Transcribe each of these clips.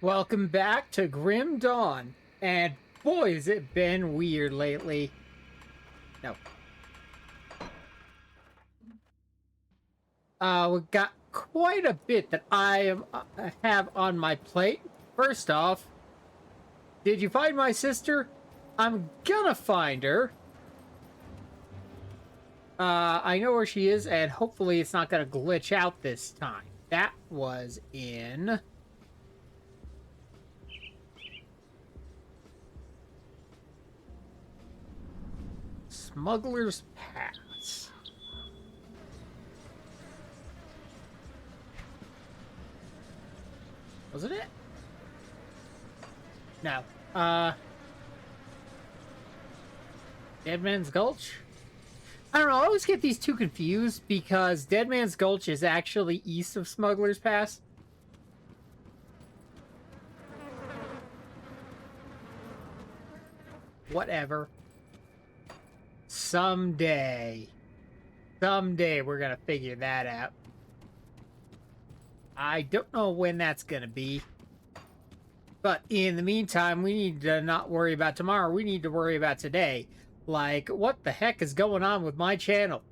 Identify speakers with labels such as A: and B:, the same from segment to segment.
A: Welcome back to Grim Dawn. And boy, has it been weird lately. No. We've got quite a bit that I have on my plate. First off, did you find my sister? I'm gonna find her. I know where she is, and hopefully it's not gonna glitch out this time. That was in... Smuggler's Pass. Wasn't it? No. Dead Man's Gulch? I don't know, I always get these two confused because Dead Man's Gulch is actually east of Smuggler's Pass. Whatever. Someday we're gonna figure that out. I don't know when that's gonna be. But in the meantime, we need to not worry about tomorrow. We need to worry about today. Like, what the heck is going on with my channel?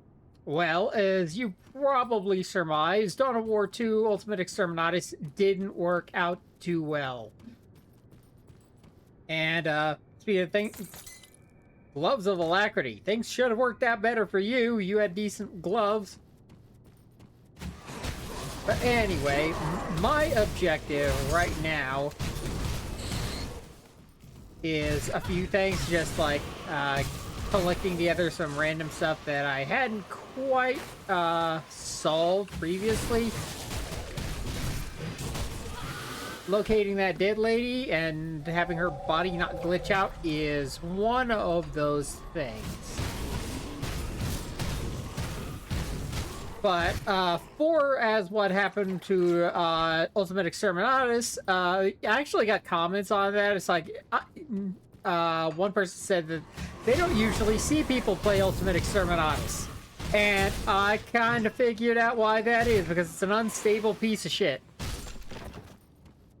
A: Well, as you probably surmised, Dawn of War 2 Ultimate Exterminatus didn't work out too well. And, speaking of things... Gloves of Alacrity. Things should have worked out better for you. You had decent gloves. But anyway, my objective right now is a few things, just like collecting together some random stuff that I hadn't quite solved previously. Locating that dead lady and having her body not glitch out is one of those things. But for as what happened to Ultimate Exterminatus, I actually got comments on that. It's like, one person said that they don't usually see people play Ultimate Exterminatus. And I kind of figured out why that is, because it's an unstable piece of shit.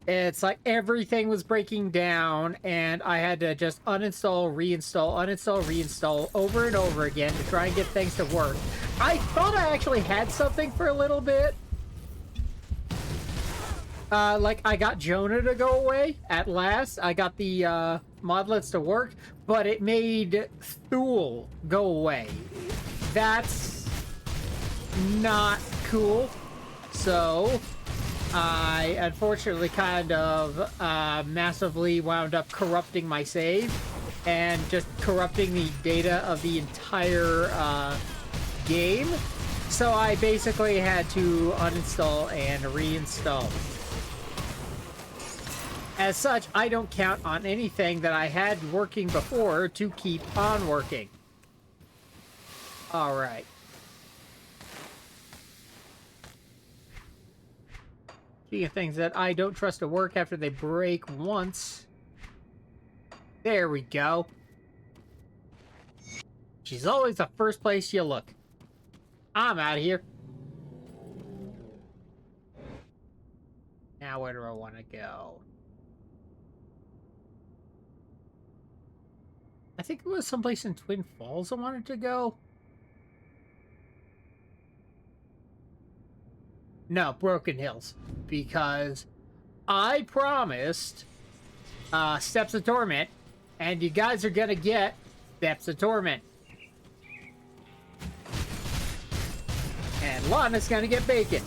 A: It's like everything was breaking down, and I had to just uninstall, reinstall over and over again to try and get things to work. I thought I actually had something for a little bit. Like, I got Jonah to go away at last. I got the modlets to work, but it made Thule go away. That's not cool. So... I unfortunately kind of massively wound up corrupting my save and just corrupting the data of the entire game. So I basically had to uninstall and reinstall. As such, I don't count on anything that I had working before to keep on working. All right. Speaking of things that I don't trust to work after they break once. There we go. She's always the first place you look. I'm out of here. Now where do I want to go? I think it was someplace in Twin Falls I wanted to go. No, Broken Hills, because I promised Steps of Torment, and you guys are gonna get Steps of Torment. And Lana's gonna get bacon.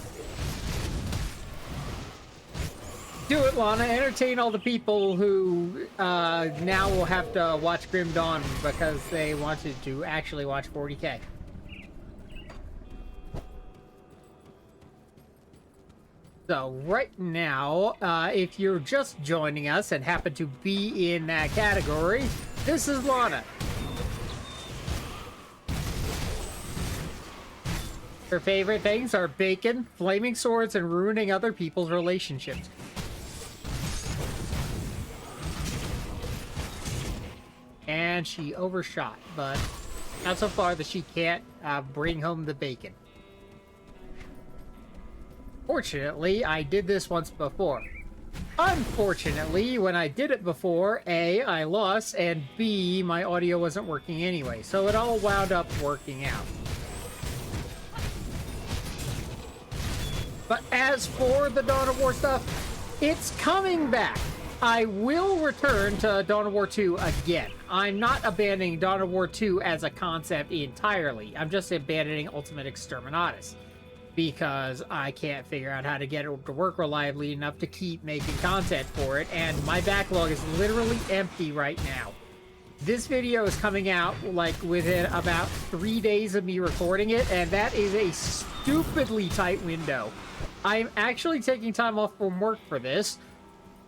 A: Do it, Lana. Entertain all the people who now will have to watch Grim Dawn because they wanted to actually watch 40K. So, right now, if you're just joining us and happen to be in that category, this is Lana. Her favorite things are bacon, flaming swords, and ruining other people's relationships. And she overshot, but not so far that she can't bring home the bacon. Fortunately, I did this once before. Unfortunately, when I did it before, A, I lost, and B, my audio wasn't working anyway, so it all wound up working out. But as for the Dawn of War stuff, it's coming back. I will return to Dawn of War 2 again. I'm not abandoning Dawn of War 2 as a concept entirely. I'm just abandoning Ultimate Exterminatus, because I can't figure out how to get it to work reliably enough to keep making content for it, and my backlog is literally empty right now. This video is coming out like within about 3 days of me recording it, and that is a stupidly tight window. I'm actually taking time off from work for this,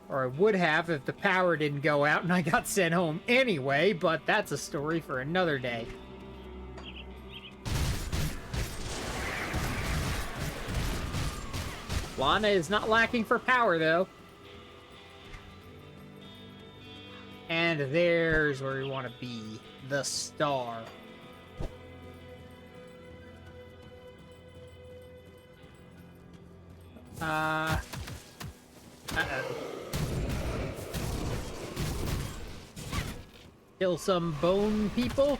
A: or I would have if the power didn't go out and I got sent home anyway, but that's a story for another day. Lana is not lacking for power, though. And there's where we want to be. The star. Uh-oh. Kill some bone people.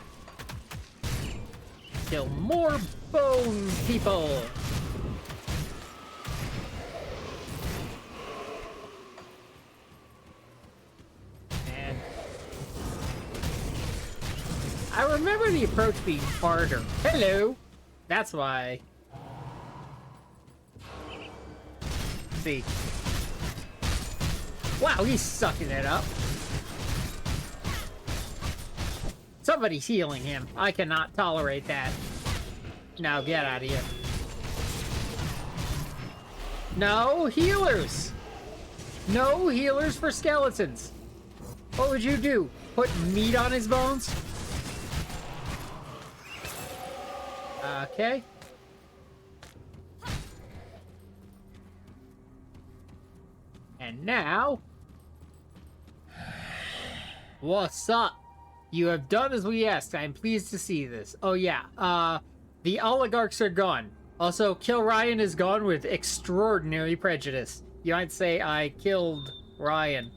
A: Kill more bone people. I remember the approach being harder. Hello! That's why. Let's see. Wow, he's sucking it up. Somebody's healing him. I cannot tolerate that. Now get out of here. No healers! No healers for skeletons. What would you do? Put meat on his bones? Okay. And now... What's up? You have done as we asked. I am pleased to see this. Oh yeah, the oligarchs are gone. Also, Kill Ryan is gone with extraordinary prejudice. You might say I killed Ryan.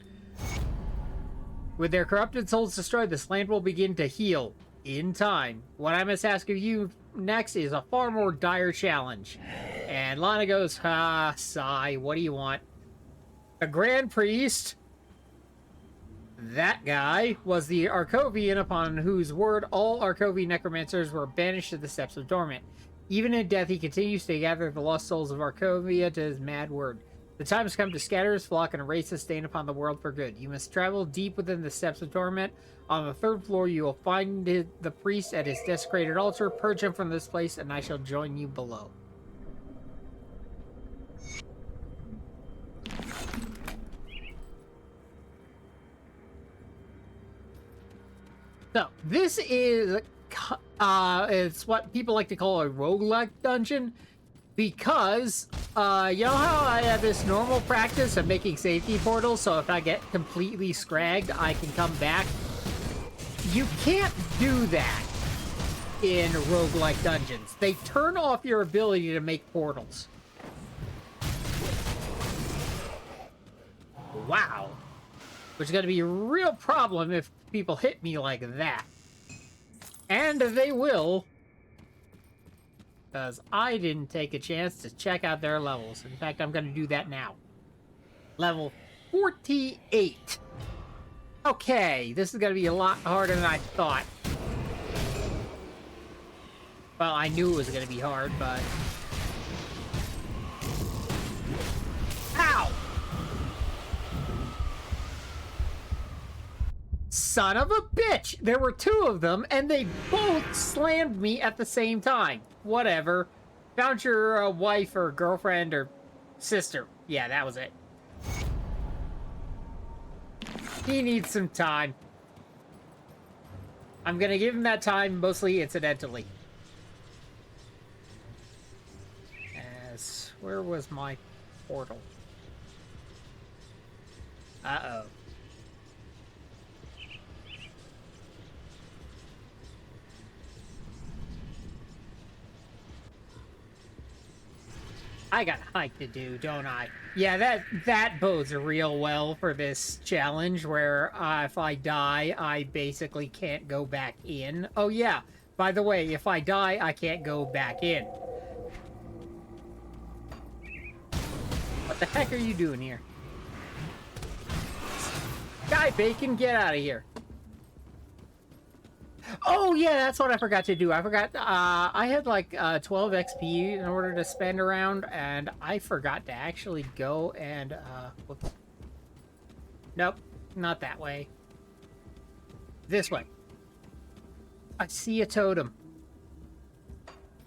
A: With their corrupted souls destroyed, this land will begin to heal. In time. What I must ask of you next is a far more dire challenge. And Lana goes, sigh, what do you want? A Grand Priest, that guy, was the Arcovian upon whose word all Arcovian necromancers were banished to the Steppes of Torment. Even in death, he continues to gather the lost souls of Arcovia to his mad word. The time has come to scatter his flock and erase his stain upon the world for good. You must travel deep within the Steppes of Torment. On the 3rd floor, you will find the priest at his desecrated altar. Purge him from this place, and I shall join you below. So, this is... it's what people like to call a roguelike dungeon. Because, you know how I have this normal practice of making safety portals, so if I get completely scragged, I can come back? You can't do that in roguelike dungeons. They turn off your ability to make portals. Wow. Which is going to be a real problem if people hit me like that. And they will. Because I didn't take a chance to check out their levels. In fact, I'm going to do that now. Level 48. Okay, this is going to be a lot harder than I thought. Well, I knew it was going to be hard, but... Ow! Son of a bitch! There were 2 of them, and they both slammed me at the same time. Whatever. Found your wife or girlfriend or sister. Yeah, that was it. He needs some time. I'm gonna give him that time, mostly incidentally. Where was my portal? Uh-oh. I got a hike to do, don't I? Yeah, that bodes real well for this challenge, where if I die, I basically can't go back in. Oh yeah, by the way, if I die, I can't go back in. What the heck are you doing here? Guy Bacon, get out of here. Oh yeah, that's what I forgot to do. I forgot, I had like 12 XP in order to spend around, and I forgot to actually go and, whoops. Nope, not that way. This way. I see a totem.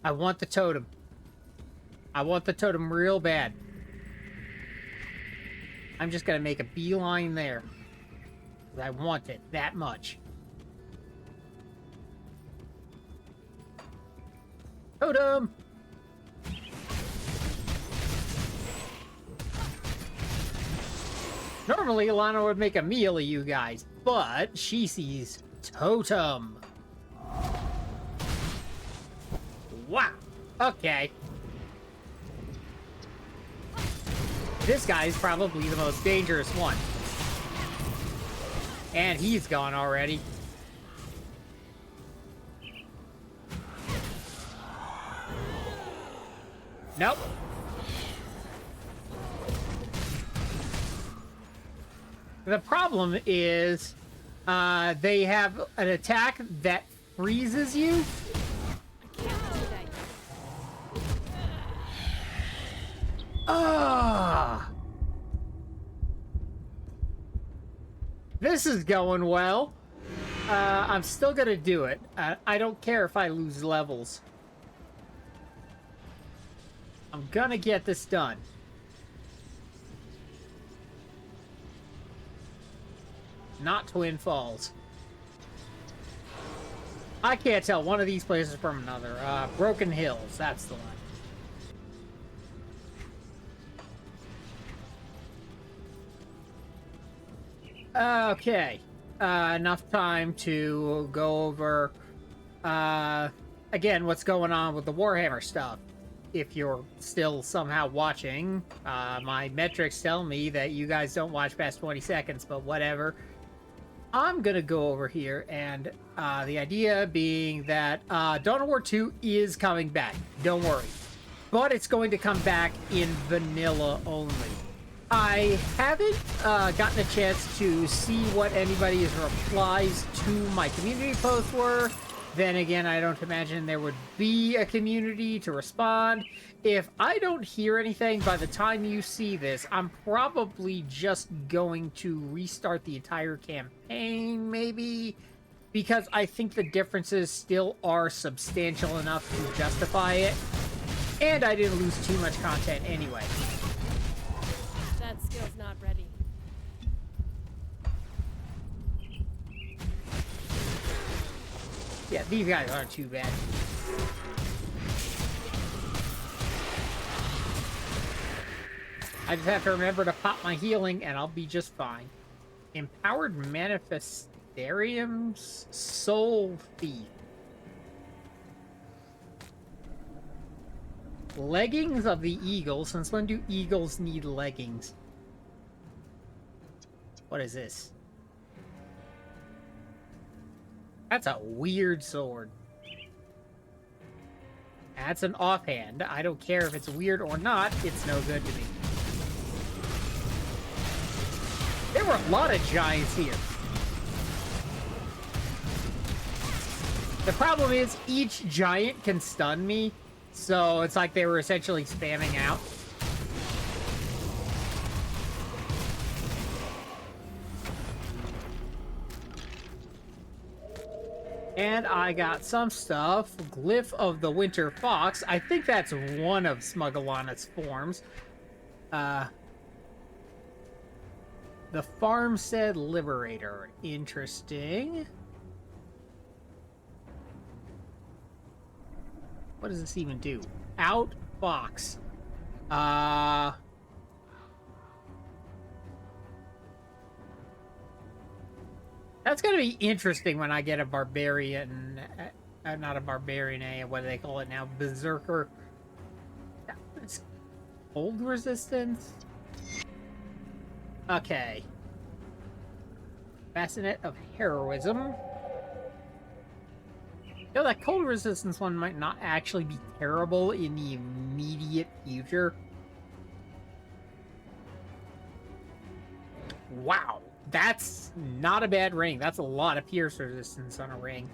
A: I want the totem. I want the totem real bad. I'm just gonna make a beeline there. I want it that much. Totem! Normally, Lana would make a meal of you guys, but she sees totem. Wow. Okay. This guy is probably the most dangerous one. And he's gone already. Nope. The problem is, they have an attack that freezes you. Ah! This is going well. I'm still gonna do it. I don't care if I lose levels. I'm gonna get this done. Not Twin Falls. I can't tell one of these places from another. Broken Hills, that's the one. Okay. Enough time to go over, again, what's going on with the Warhammer stuff. If you're still somehow watching, my metrics tell me that you guys don't watch past 20 seconds, but whatever. I'm gonna go over here, and the idea being that Dawn of War 2 is coming back. Don't worry. But it's going to come back in vanilla only. I haven't gotten a chance to see what anybody's replies to my community posts were. Then again, I don't imagine there would be a community to respond. If I don't hear anything by the time you see this, I'm probably just going to restart the entire campaign, maybe, because I think the differences still are substantial enough to justify it. And I didn't lose too much content anyway.
B: That skill's not ready.
A: Yeah, these guys aren't too bad. I just have to remember to pop my healing and I'll be just fine. Empowered Manifestarium's Soul Thief. Leggings of the Eagle. Since when do eagles need leggings? What is this? That's a weird sword. That's an offhand. I don't care if it's weird or not. It's no good to me. There were a lot of giants here. The problem is each giant can stun me. So it's like they were essentially spamming out. And I got some stuff. Glyph of the Winter Fox. I think that's one of Smugglana's forms. The Farmstead Liberator. Interesting. What does this even do? Outfox. That's gonna be interesting when I get a barbarian, not a barbarian, what do they call it now? Berserker. Cold resistance? Okay. Bassinet of Heroism. You know, that cold resistance one might not actually be terrible in the immediate future. Wow, that's not a bad ring. That's a lot of pierce resistance on a ring.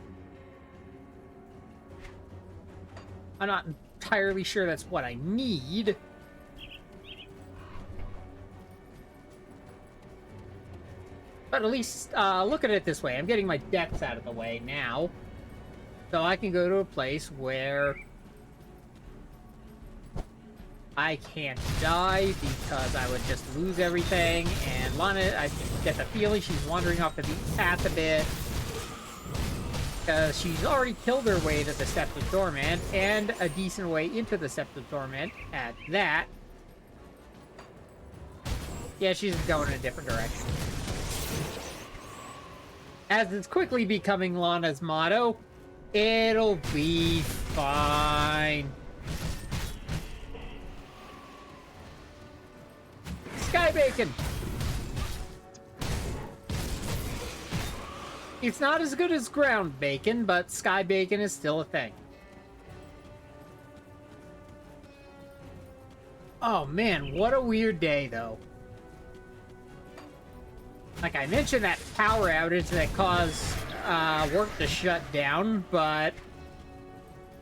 A: I'm not entirely sure that's what I need. But at least, look at it this way. I'm getting my deaths out of the way now. So I can go to a place where I can't die because I would just lose everything. And Lana, I get the feeling she's wandering off the beaten path a bit. Because she's already killed her way to the Sept of Torment, and a decent way into the Sept of Torment at that. Yeah, she's going in a different direction. As it's quickly becoming Lana's motto, it'll be fine. Sky Bacon! It's not as good as ground bacon, but sky bacon is still a thing. Oh man, what a weird day, though. Like I mentioned, that power outage that caused work to shut down, but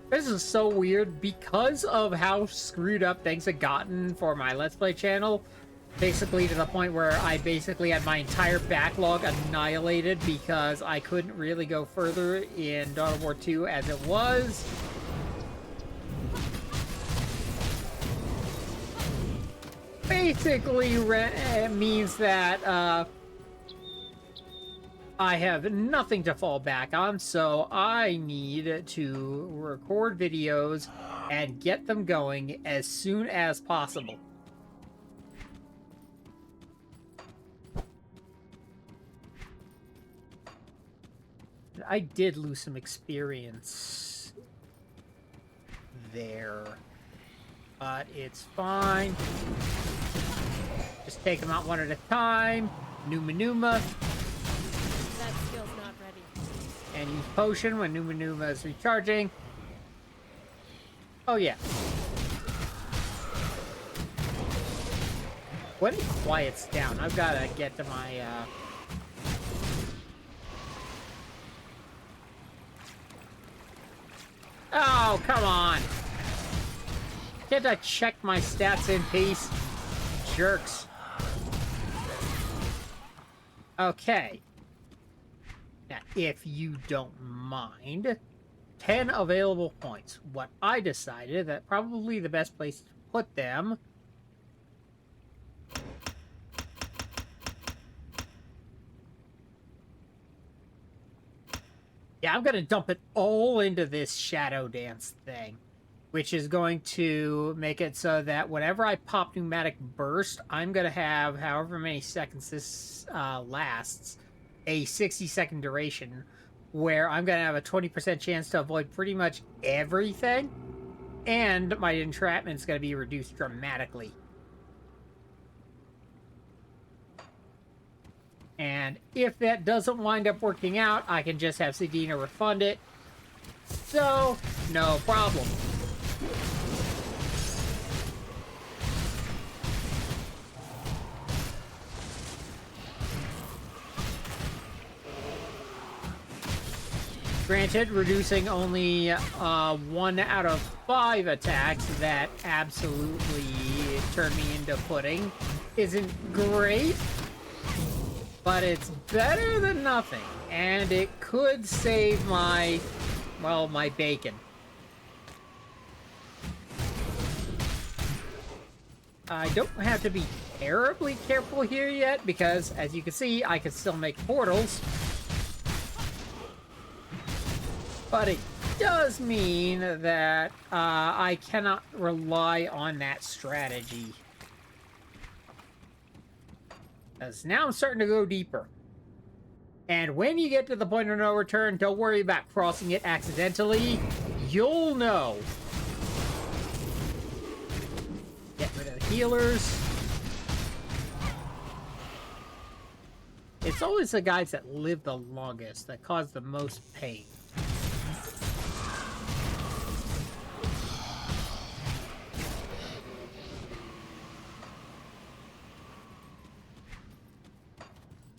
A: this is so weird because of how screwed up things had gotten for my Let's Play channel. Basically to the point where I basically had my entire backlog annihilated because I couldn't really go further in Dawn of War 2 as it was. Basically, it means that I have nothing to fall back on, so I need to record videos and get them going as soon as possible. I did lose some experience there, but it's fine. Just take them out one at a time. Numa Numa.
B: That skill's not ready.
A: And use potion when Numa Numa is recharging. Oh yeah. When it quiets down, I've got to get to my Oh, come on! Can't I check my stats in peace? Jerks. Okay. Now, if you don't mind, 10 available points. What I decided that probably the best place to put them yeah, I'm going to dump it all into this Shadow Dance thing, which is going to make it so that whenever I pop Pneumatic Burst, I'm going to have, however many seconds this lasts, a 60-second duration, where I'm going to have a 20% chance to avoid pretty much everything, and my entrapment's going to be reduced dramatically. And if that doesn't wind up working out, I can just have Sedina refund it. So, no problem. Granted, reducing only 1 out of 5 attacks that absolutely turn me into pudding isn't great. But it's better than nothing, and it could save my, well, my bacon. I don't have to be terribly careful here yet, because, as you can see, I can still make portals. But it does mean that I cannot rely on that strategy. Because now I'm starting to go deeper. And when you get to the point of no return, don't worry about crossing it accidentally. You'll know. Get rid of the healers. It's always the guys that live the longest that cause the most pain.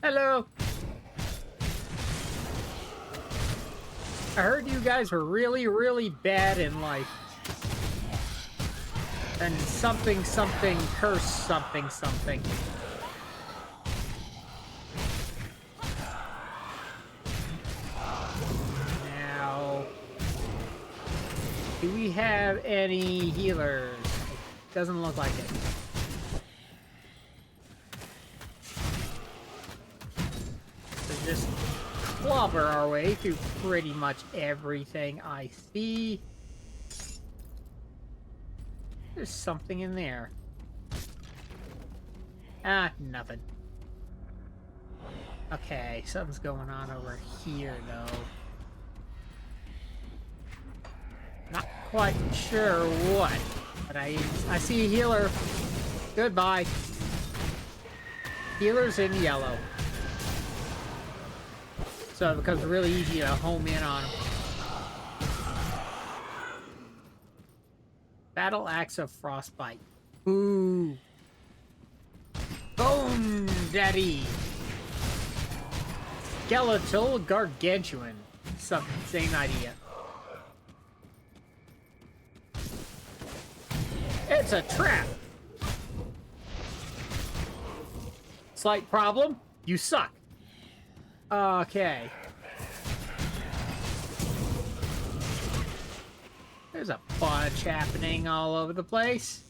A: Hello! I heard you guys were really, really bad in life. And something, something, curse something, something. Now, do we have any healers? Doesn't look like it. So just clobber our way through pretty much everything I see. There's something in there. Ah, nothing. Okay, something's going on over here, though. Not quite sure what, but I see a healer. Goodbye. Healer's in yellow. So it becomes really easy to home in on him. Battle Axe of Frostbite. Ooh. Boom, Daddy. Skeletal Gargantuan. Same idea. It's a trap. Slight problem. You suck. Okay. There's a bunch happening all over the place.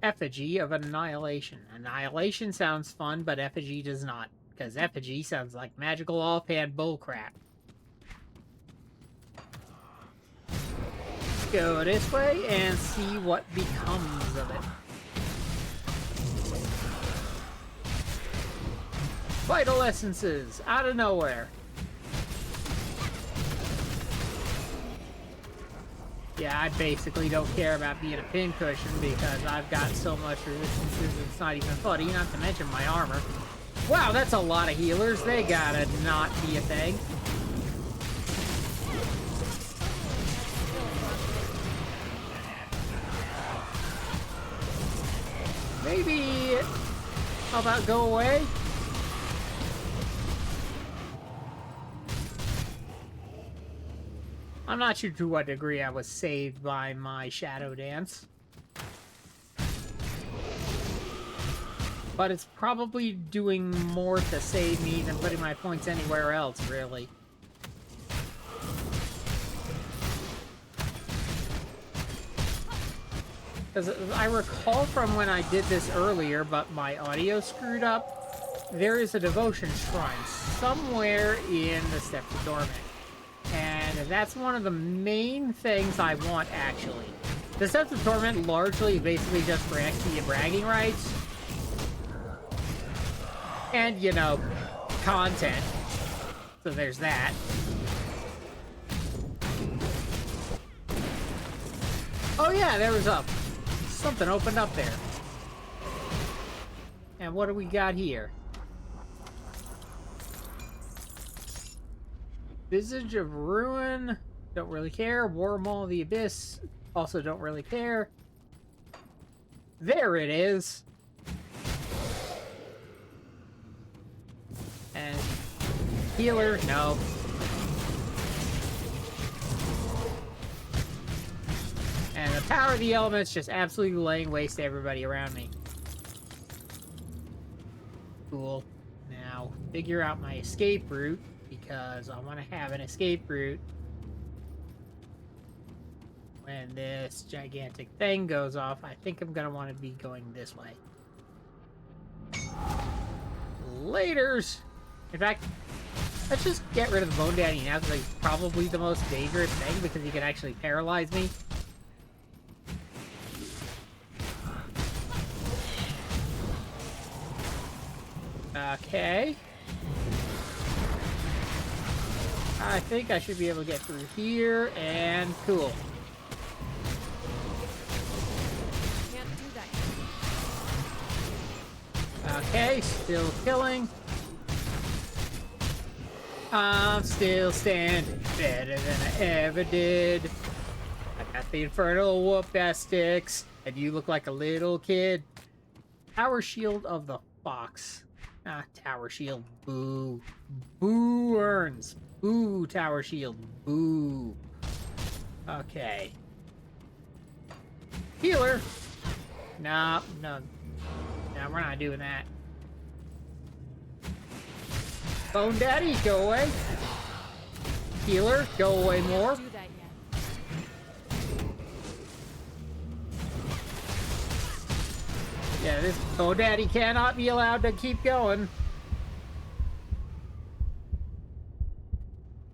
A: Effigy of Annihilation. Annihilation sounds fun, but effigy does not. Because effigy sounds like magical offhand bullcrap. Let's go this way and see what becomes of it. Vital essences out of nowhere. Yeah, I basically don't care about being a pincushion because I've got so much resistances it's not even funny, not to mention my armor. Wow, that's a lot of healers. They gotta not be a thing. Maybe... How about go away? I'm not sure to what degree I was saved by my shadow dance. But it's probably doing more to save me than putting my points anywhere else, really. Because I recall from when I did this earlier, but my audio screwed up, there is a devotion shrine somewhere in the Steps of Dormant. And that's one of the main things I want, actually. The Steps of Torment largely basically just for XP and bragging rights. And, you know, content. So there's that. Oh yeah, there was something opened up there. And what do we got here? Visage of Ruin, don't really care. Wormhole of the Abyss, also don't really care. There it is. And healer, no. And the power of the elements just absolutely laying waste to everybody around me. Cool. Now, figure out my escape route. Because I want to have an escape route when this gigantic thing goes off. I think I'm going to want to be going this way. Laters! In fact, let's just get rid of the Bone Daddy now, because he's probably the most dangerous thing, because he can actually paralyze me. Okay. I think I should be able to get through here, and cool. Okay, still killing. I'm still standing better than I ever did. I got the Infernal Whoopass Sticks, and you look like a little kid. Tower Shield of the Fox. Ah, Tower Shield. Boo. Boo earns. Boo, Tower Shield. Boo. Okay. Healer. No, no. No, we're not doing that. Bone Daddy, go away. Healer, go away more.
B: Do that yet.
A: Yeah, this Bone Daddy cannot be allowed to keep going.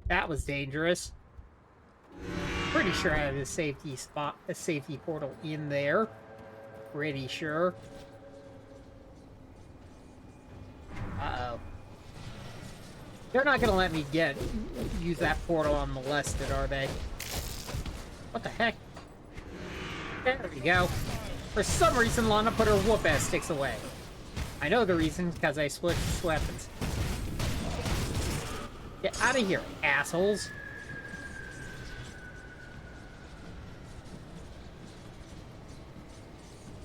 A: That was dangerous. Pretty sure I have a safety spot, a safety portal in there. Pretty sure. Uh-oh. They're not gonna let me use that portal unmolested, are they? What the heck? There we go. For some reason, Lana put her whoop-ass sticks away. I know the reason, because I switched weapons. Get out of here, assholes.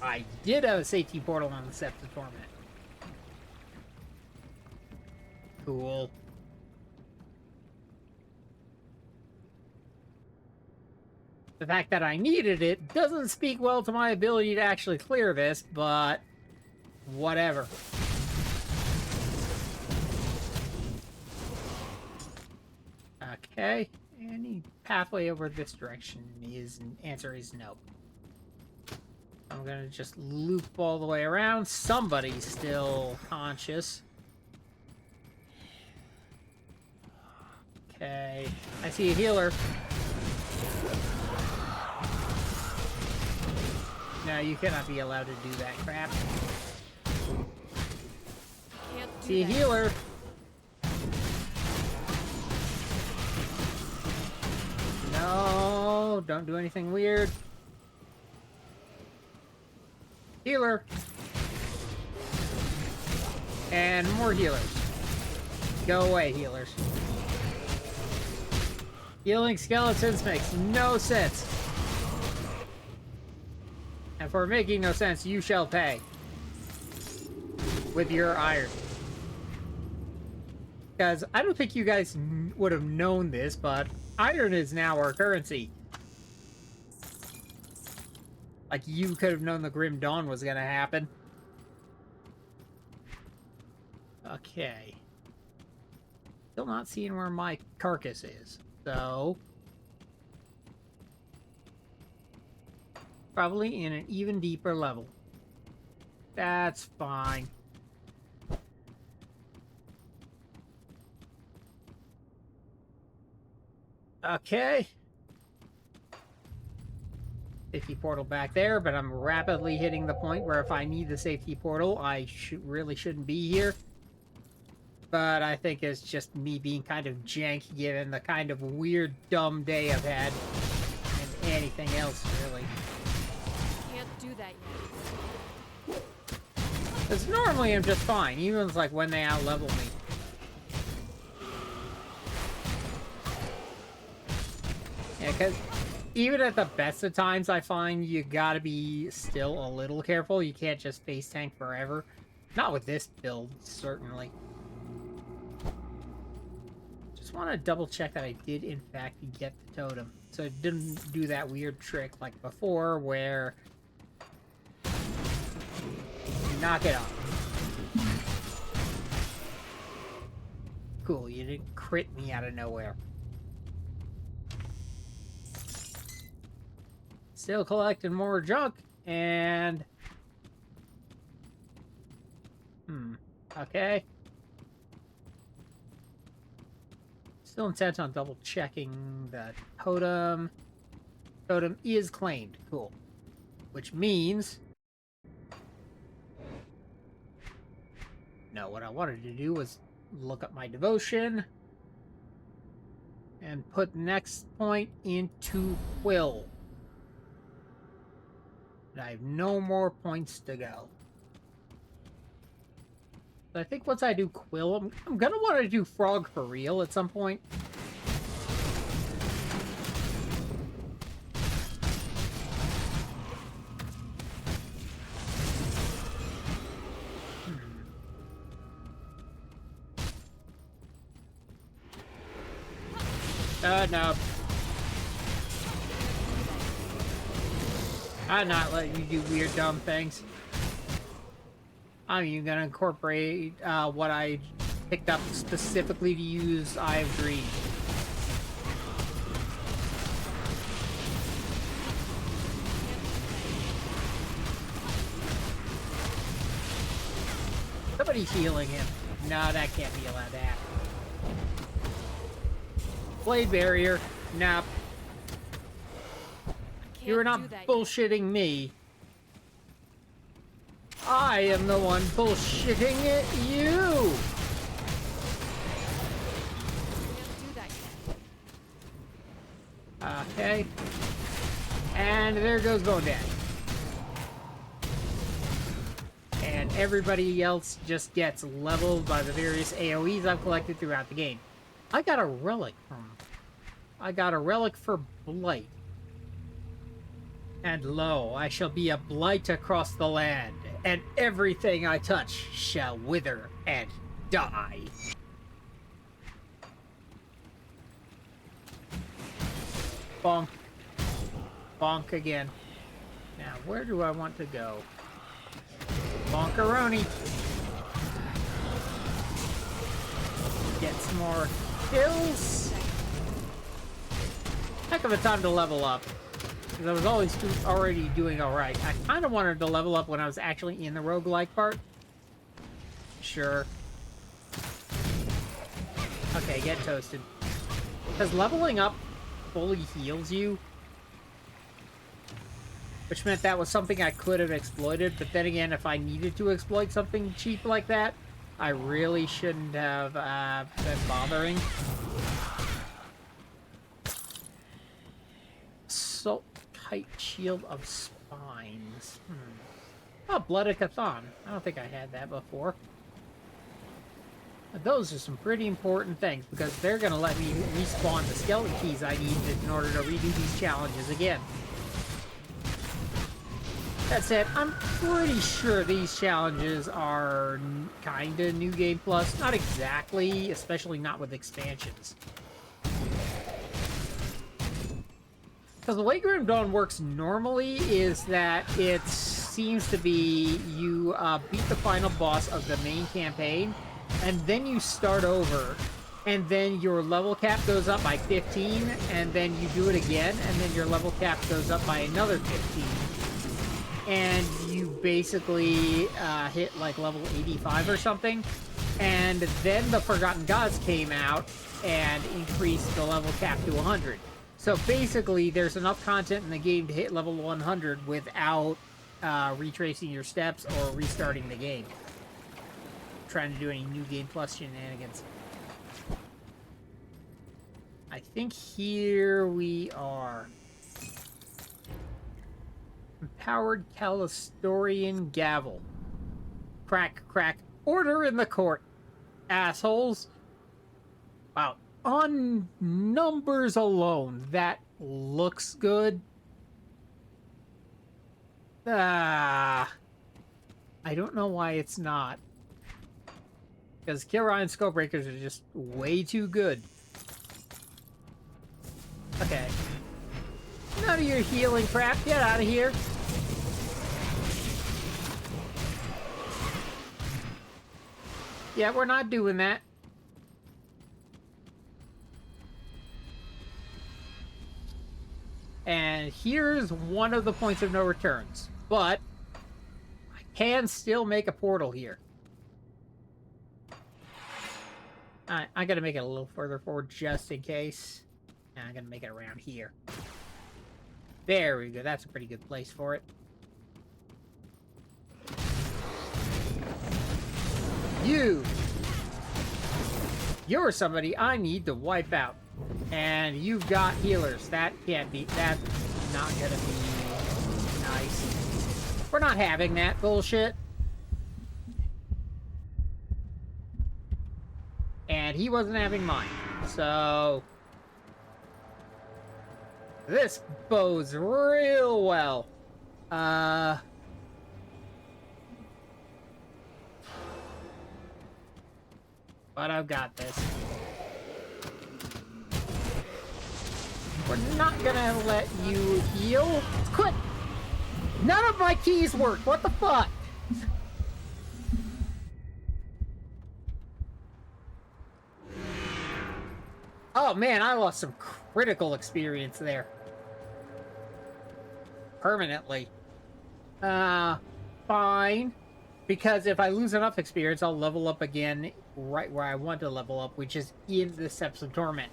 A: I did have a safety portal on the Scepter Torment. Cool. The fact that I needed it doesn't speak well to my ability to actually clear this, but whatever. Okay, any pathway over this direction answer is no. I'm gonna just loop all the way around. Somebody's still conscious. Okay, I see a healer. No, you cannot be allowed to do that crap.
B: Can't do
A: See a
B: that.
A: healer. No, don't do anything weird. Healer. And more healers. Go away, healers. Healing skeletons makes no sense. And for making no sense, you shall pay. With your iron. Because I don't think you guys would have known this, but iron is now our currency. Like, you could have known the Grim Dawn was gonna happen. Okay. Still not seeing where my carcass is. So... probably in an even deeper level. That's fine. Okay. Safety portal back there, but I'm rapidly hitting the point where if I need the safety portal, I really shouldn't be here. But I think it's just me being kind of jank given the kind of weird, dumb day I've had. And anything else, really.
B: Can't do that yet.
A: Because normally I'm just fine, even like when they out-level me. Yeah, because even at the best of times, I find you gotta be still a little careful. You can't just face tank forever. Not with this build, certainly. Just want to double check that I did, in fact, get the totem. So it didn't do that weird trick like before, where you knock it off. Cool, you didn't crit me out of nowhere. Still collecting more junk, and... okay. Still intent on double checking the totem. Totem is claimed. Cool. Which means... no, what I wanted to do was look up my devotion and put next point into Quill. I have no more points to go. I think once I do Quill, I'm gonna want to do Frog for real at some point. No. I'm not letting you do weird, dumb things. I'm even gonna incorporate what I picked up specifically to use Eye of Dream. Somebody's healing him. No, that can't be allowed to happen. Blade barrier. Nope. You're not bullshitting me. I am the one bullshitting you. Okay. And there goes Bone Daddy. And everybody else just gets leveled by the various AoEs I've collected throughout the game. I got a relic for Blight. And lo, I shall be a blight across the land, and everything I touch shall wither and die. Bonk. Bonk again. Now, where do I want to go? Bonkaroni. Get some more kills. Heck of a time to level up. Because I was already doing alright. I kind of wanted to level up when I was actually in the roguelike part. Sure. Okay, get toasted. Because leveling up fully heals you. Which meant that was something I could have exploited. But then again, if I needed to exploit something cheap like that, I really shouldn't have been bothering. So... Kite Shield of Spines. Oh, Bloodicathon. I don't think I had that before. But those are some pretty important things, because they're going to let me respawn the skeleton keys I need in order to redo these challenges again. That said, I'm pretty sure these challenges are kinda New Game Plus. Not exactly, especially not with expansions. Because the way Grim Dawn works normally is that it seems to be you beat the final boss of the main campaign, and then you start over, and then your level cap goes up by 15, and then you do it again, and then your level cap goes up by another 15. And you basically hit like level 85 or something, and then the Forgotten Gods came out and increased the level cap to 100. So basically, there's enough content in the game to hit level 100 without retracing your steps or restarting the game. Trying to do any New Game Plus shenanigans. I think here we are. Empowered Callistorian Gavel. Crack, crack. Order in the court, assholes. Wow. On numbers alone, that looks good. I don't know why it's not. Because Kill Ryan Scopebreakers are just way too good. Okay. None of your healing crap. Get out of here. Yeah, we're not doing that. And here's one of the points of no returns. But I can still make a portal here. I gotta make it a little further forward just in case. And I'm gonna make it around here. There we go. That's a pretty good place for it. You're somebody I need to wipe out. And you've got healers. That's not gonna be nice. We're not having that bullshit. And he wasn't having mine. So this bodes real well. But I've got this. We're not gonna let you heal. Quit! None of my keys work! What the fuck? Oh man, I lost some critical experience there. Permanently. Fine. Because if I lose enough experience, I'll level up again right where I want to level up, which is in the Steps of Torment.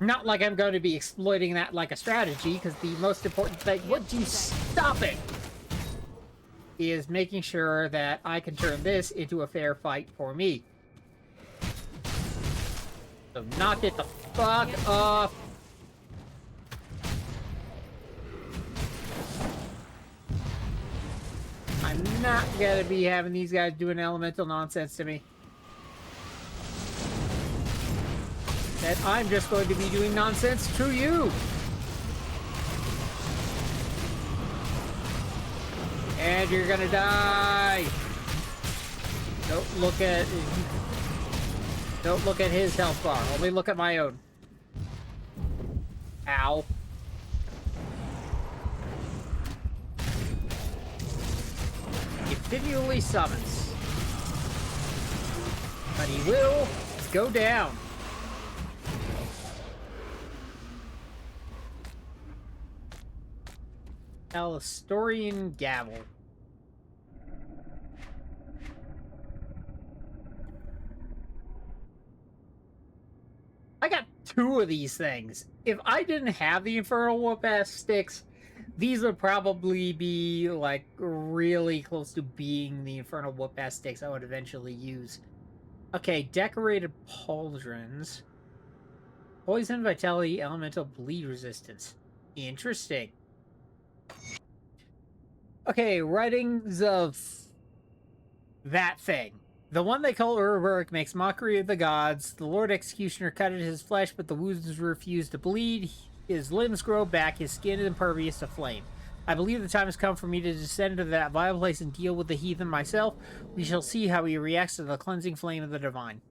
A: Not like I'm going to be exploiting that like a strategy, because the most important thing, would you stop it, is making sure that I can turn this into a fair fight for me. So knock it the fuck off. I'm not gonna be having these guys doing elemental nonsense to me. That I'm just going to be doing nonsense to you. And you're gonna die. Don't look at his health bar. Only look at my own. Ow. Continually summons. But he will go down. Alastorian Gavel. I got 2 of these things. If I didn't have the Infernal Whoopass Sticks, these would probably be, like, really close to being the Infernal Whoopass Sticks I would eventually use. Okay, Decorated Pauldrons. Poison, Vitality, Elemental, Bleed Resistance. Interesting. Okay, writings of that thing. The one they call Urberg makes mockery of the gods. The Lord Executioner cut at his flesh, but the wounds refuse to bleed. His limbs grow back, his skin is impervious to flame. I believe the time has come for me to descend into that vile place and deal with the heathen myself. We shall see how he reacts to the cleansing flame of the divine.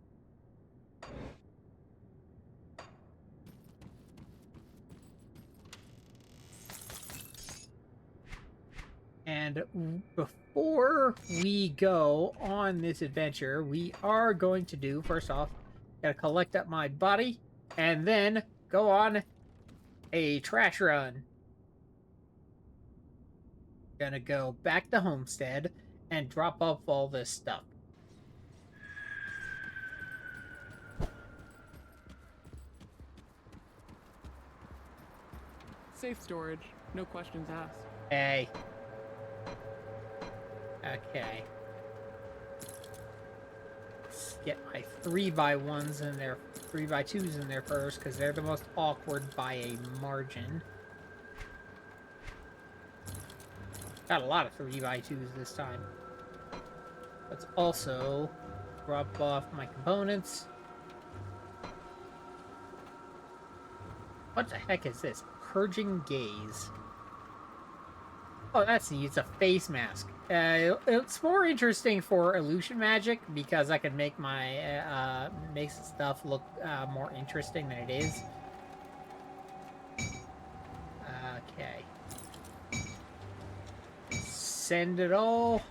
A: And before we go on this adventure, we are going to do, first off, gotta collect up my body, and then go on a trash run. Gonna go back to Homestead and drop off all this stuff.
C: Safe storage, no questions asked.
A: Hey. Okay. Let's get my 3x1s in there, 3x2s in there first, because they're the most awkward by a margin. Got a lot of 3x2s this time. Let's also drop off my components. What the heck is this? Purging Gaze. Oh, that's neat. It's a face mask. It's more interesting for illusion magic because I can make my make stuff look more interesting than it is. Okay. Send it all.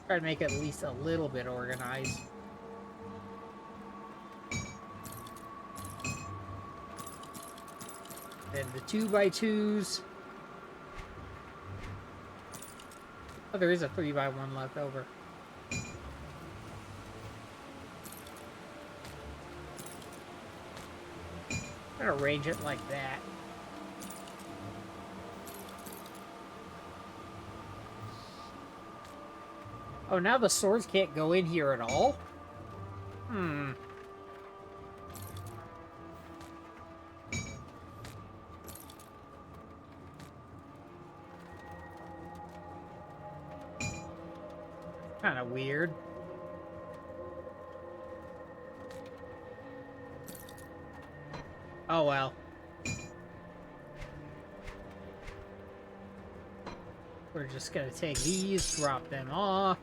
A: Try to make it at least a little bit organized. Then the 2x2s. Oh, there is a 3x1 left over. I'm gonna arrange it like that. Oh, now the swords can't go in here at all? Hmm. Kind of weird. Oh well. We're just gonna take these, drop them off.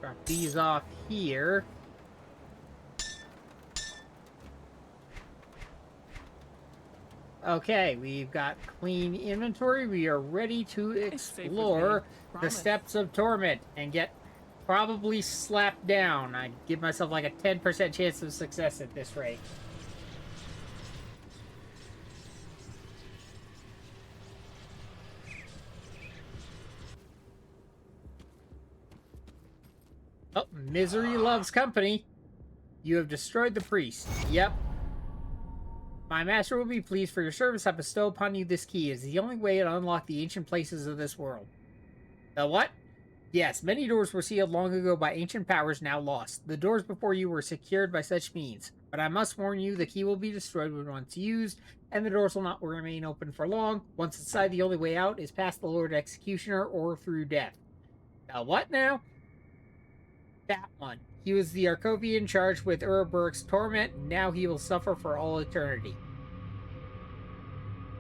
A: Drop these off here. Okay, we've got clean inventory. We are ready to
C: It's safe with me.
A: explore the
C: Promise.
A: steps of torment and get probably slapped down. I give myself like a 10% chance of success at this rate. Oh, misery loves company. You have destroyed the priest. Yep. My master will be pleased for your service. I bestow upon you this key. It is the only way to unlock the ancient places of this world. The what? Yes, many doors were sealed long ago by ancient powers now lost. The doors before you were secured by such means. But I must warn you, the key will be destroyed when once used, and the doors will not remain open for long. Once inside, the only way out is past the Lord Executioner or through death. The what now? That one. He was the Arcovian charged with Uruburg's torment, and now he will suffer for all eternity.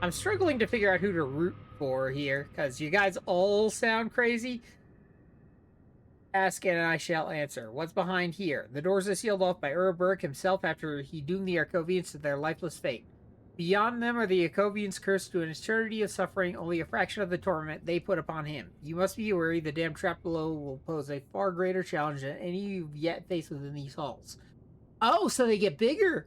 A: I'm struggling to figure out who to root for here, because you guys all sound crazy. Ask and I shall answer. What's behind here? The doors are sealed off by Uruburg himself after he doomed the Arcovians to their lifeless fate. Beyond them are the Arcovians cursed to an eternity of suffering, only a fraction of the torment they put upon him. You must be wary, the damn trap below will pose a far greater challenge than any you've yet faced within these halls. Oh, so they get bigger!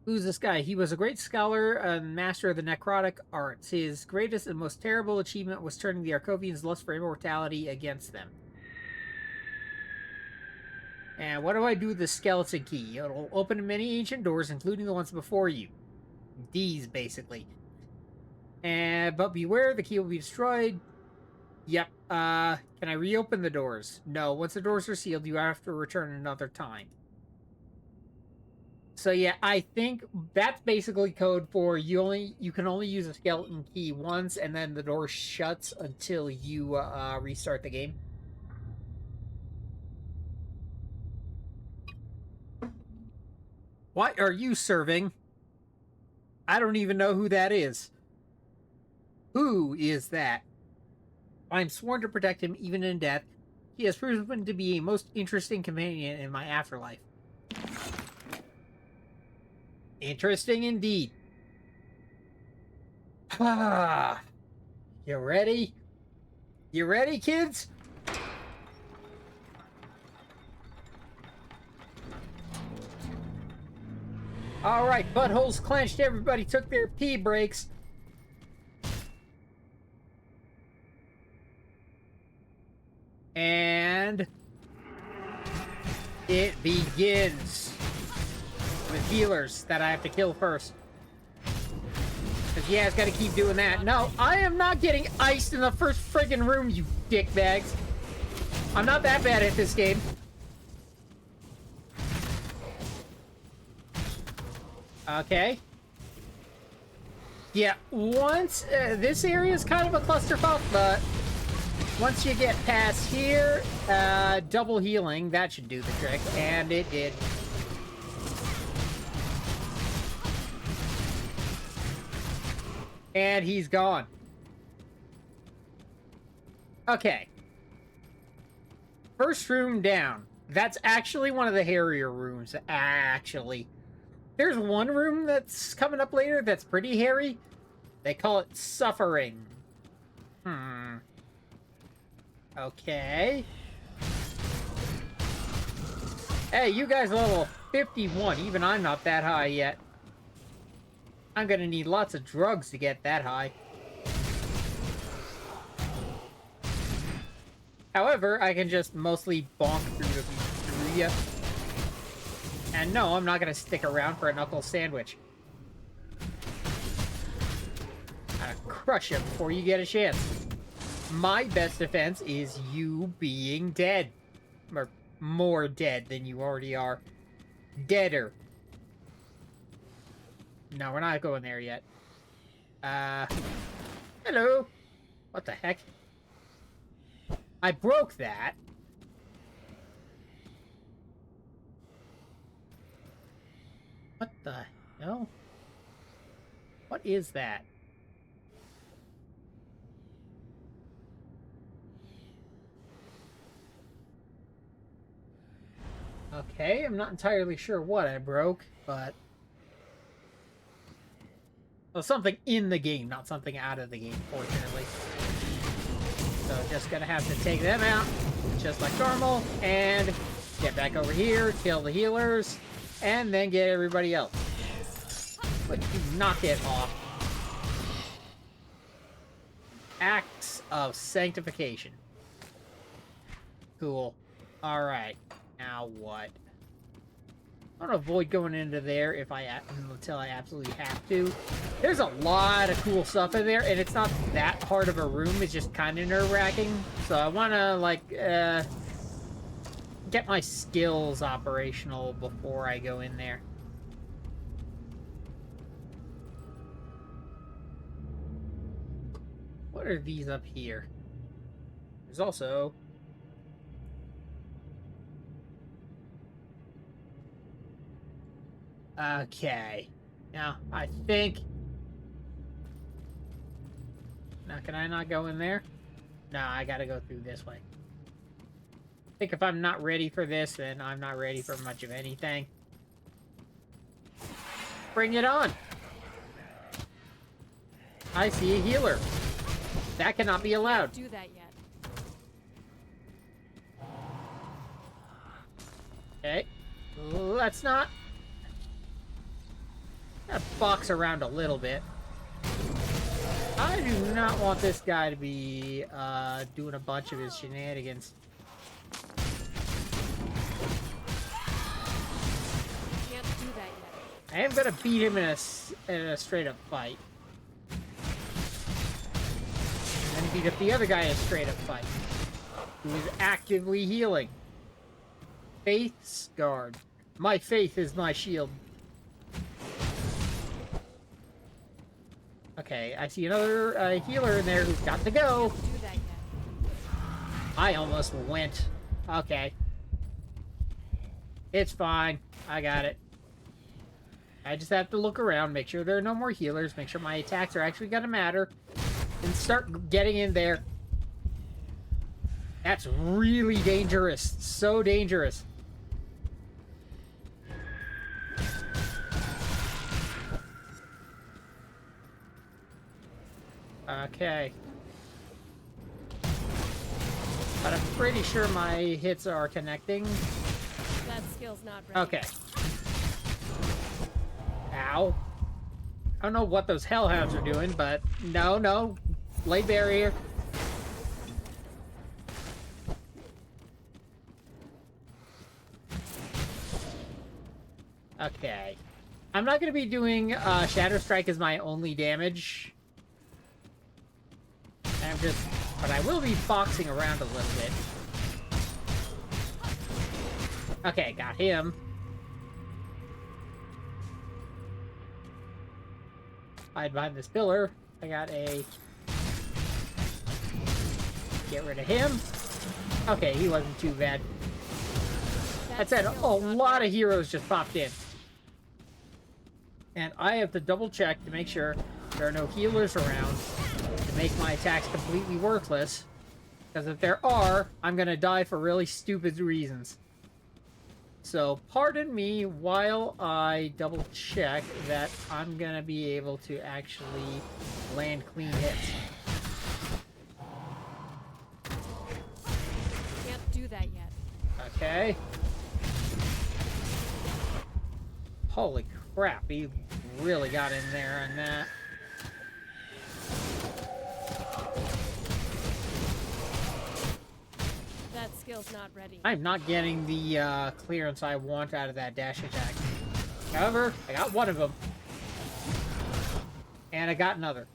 A: Who's this guy? He was a great scholar and master of the necrotic arts. His greatest and most terrible achievement was turning the Arcovians' lust for immortality against them. And what do I do with the skeleton key? It'll open many ancient doors, including the ones before you. These, basically. But beware, the key will be destroyed. Yep. Can I reopen the doors? No. Once the doors are sealed, you have to return another time. So yeah, I think that's basically code for you can only use a skeleton key once, and then the door shuts until you restart the game. What are you serving? I don't even know who that is. Who is that? I'm sworn to protect him even in death. He has proven to be a most interesting companion in my afterlife. Interesting indeed. Ah, you ready? You ready, kids? All right, buttholes clenched. Everybody took their pee breaks. And it begins with healers that I have to kill first. Because, yeah, it's got to keep doing that. No, I am not getting iced in the first friggin' room, you dickbags. I'm not that bad at this game. Okay. Yeah, once... this area is kind of a clusterfuck, but... once you get past here, double healing, that should do the trick. And it did. And he's gone. Okay. First room down. That's actually one of the hairier rooms, actually. There's one room that's coming up later that's pretty hairy. They call it Suffering. Okay. Hey, you guys are level 51. Even I'm not that high yet. I'm gonna need lots of drugs to get that high. However, I can just mostly bonk through you. And no, I'm not gonna stick around for a knuckle sandwich. I'll crush you before you get a chance. My best defense is you being dead. Or more dead than you already are. Deader. No, we're not going there yet. Hello. What the heck? I broke that. What the hell? What is that? Okay, I'm not entirely sure what I broke, but... Well, something in the game, not something out of the game, fortunately. So just gonna have to take them out, just like normal, and get back over here, kill the healers, and then get everybody else. But knock it off. Acts of sanctification. Cool. Alright. Now what? I'm gonna avoid going into there if until I absolutely have to. There's a lot of cool stuff in there, and it's not that hard of a room. It's just kind of nerve-wracking. So I want to, like, get my skills operational before I go in there. What are these up here? There's also... Okay. Now, I think... Now, can I not go in there? No, I gotta go through this way. I think if I'm not ready for this, then I'm not ready for much of anything. Bring it on! I see a healer. That cannot be allowed.
B: Do that yet.
A: Okay. Let's not... Gotta box around a little bit. I do not want this guy to be doing a bunch of his shenanigans.
B: Can't do that yet.
A: I am gonna beat him in a straight up fight. And beat up the other guy in a straight up fight. Who is actively healing. Faith's guard. My faith is my shield. Okay, I see another healer in there who's got to go.
B: Do that yet.
A: I almost went. Okay. It's fine. I got it. I just have to look around, make sure there are no more healers, make sure my attacks are actually gonna matter, and start getting in there. That's really dangerous. So dangerous. Okay. But I'm pretty sure my hits are connecting.
B: That skill's not ready.
A: Okay. Ow. I don't know what those hellhounds are doing, but no. Lay barrier. Okay. I'm not going to be doing Shadow Strike as my only damage. But I will be boxing around a little bit. Okay, got him. Hide behind this pillar. I got a... Get rid of him. Okay, he wasn't too bad. That said, a lot of heroes just popped in. And I have to double check to make sure there are no healers around to make my attacks completely worthless. Because if there are, I'm going to die for really stupid reasons. So, pardon me while I double check that I'm going to be able to actually land clean hits.
B: Can't do that yet.
A: Okay. Holy crap, he really got in there on that.
B: That skill's not ready.
A: I'm not getting the clearance I want out of that dash attack. However, I got one of them. And I got another.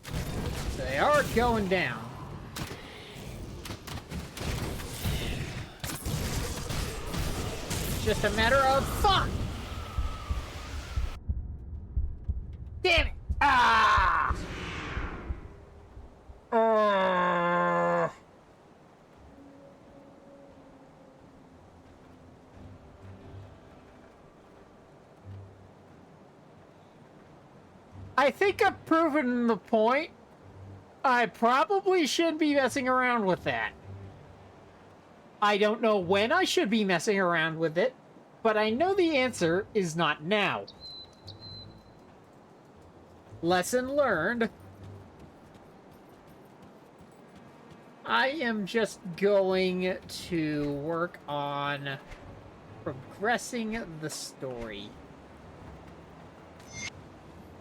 A: So they are going down. It's just a matter of fuck! Damn it! Ah! I think I've proven the point. I probably should be messing around with that. I don't know when I should be messing around with it, but I know the answer is not now. Lesson learned. I am just going to work on progressing the story.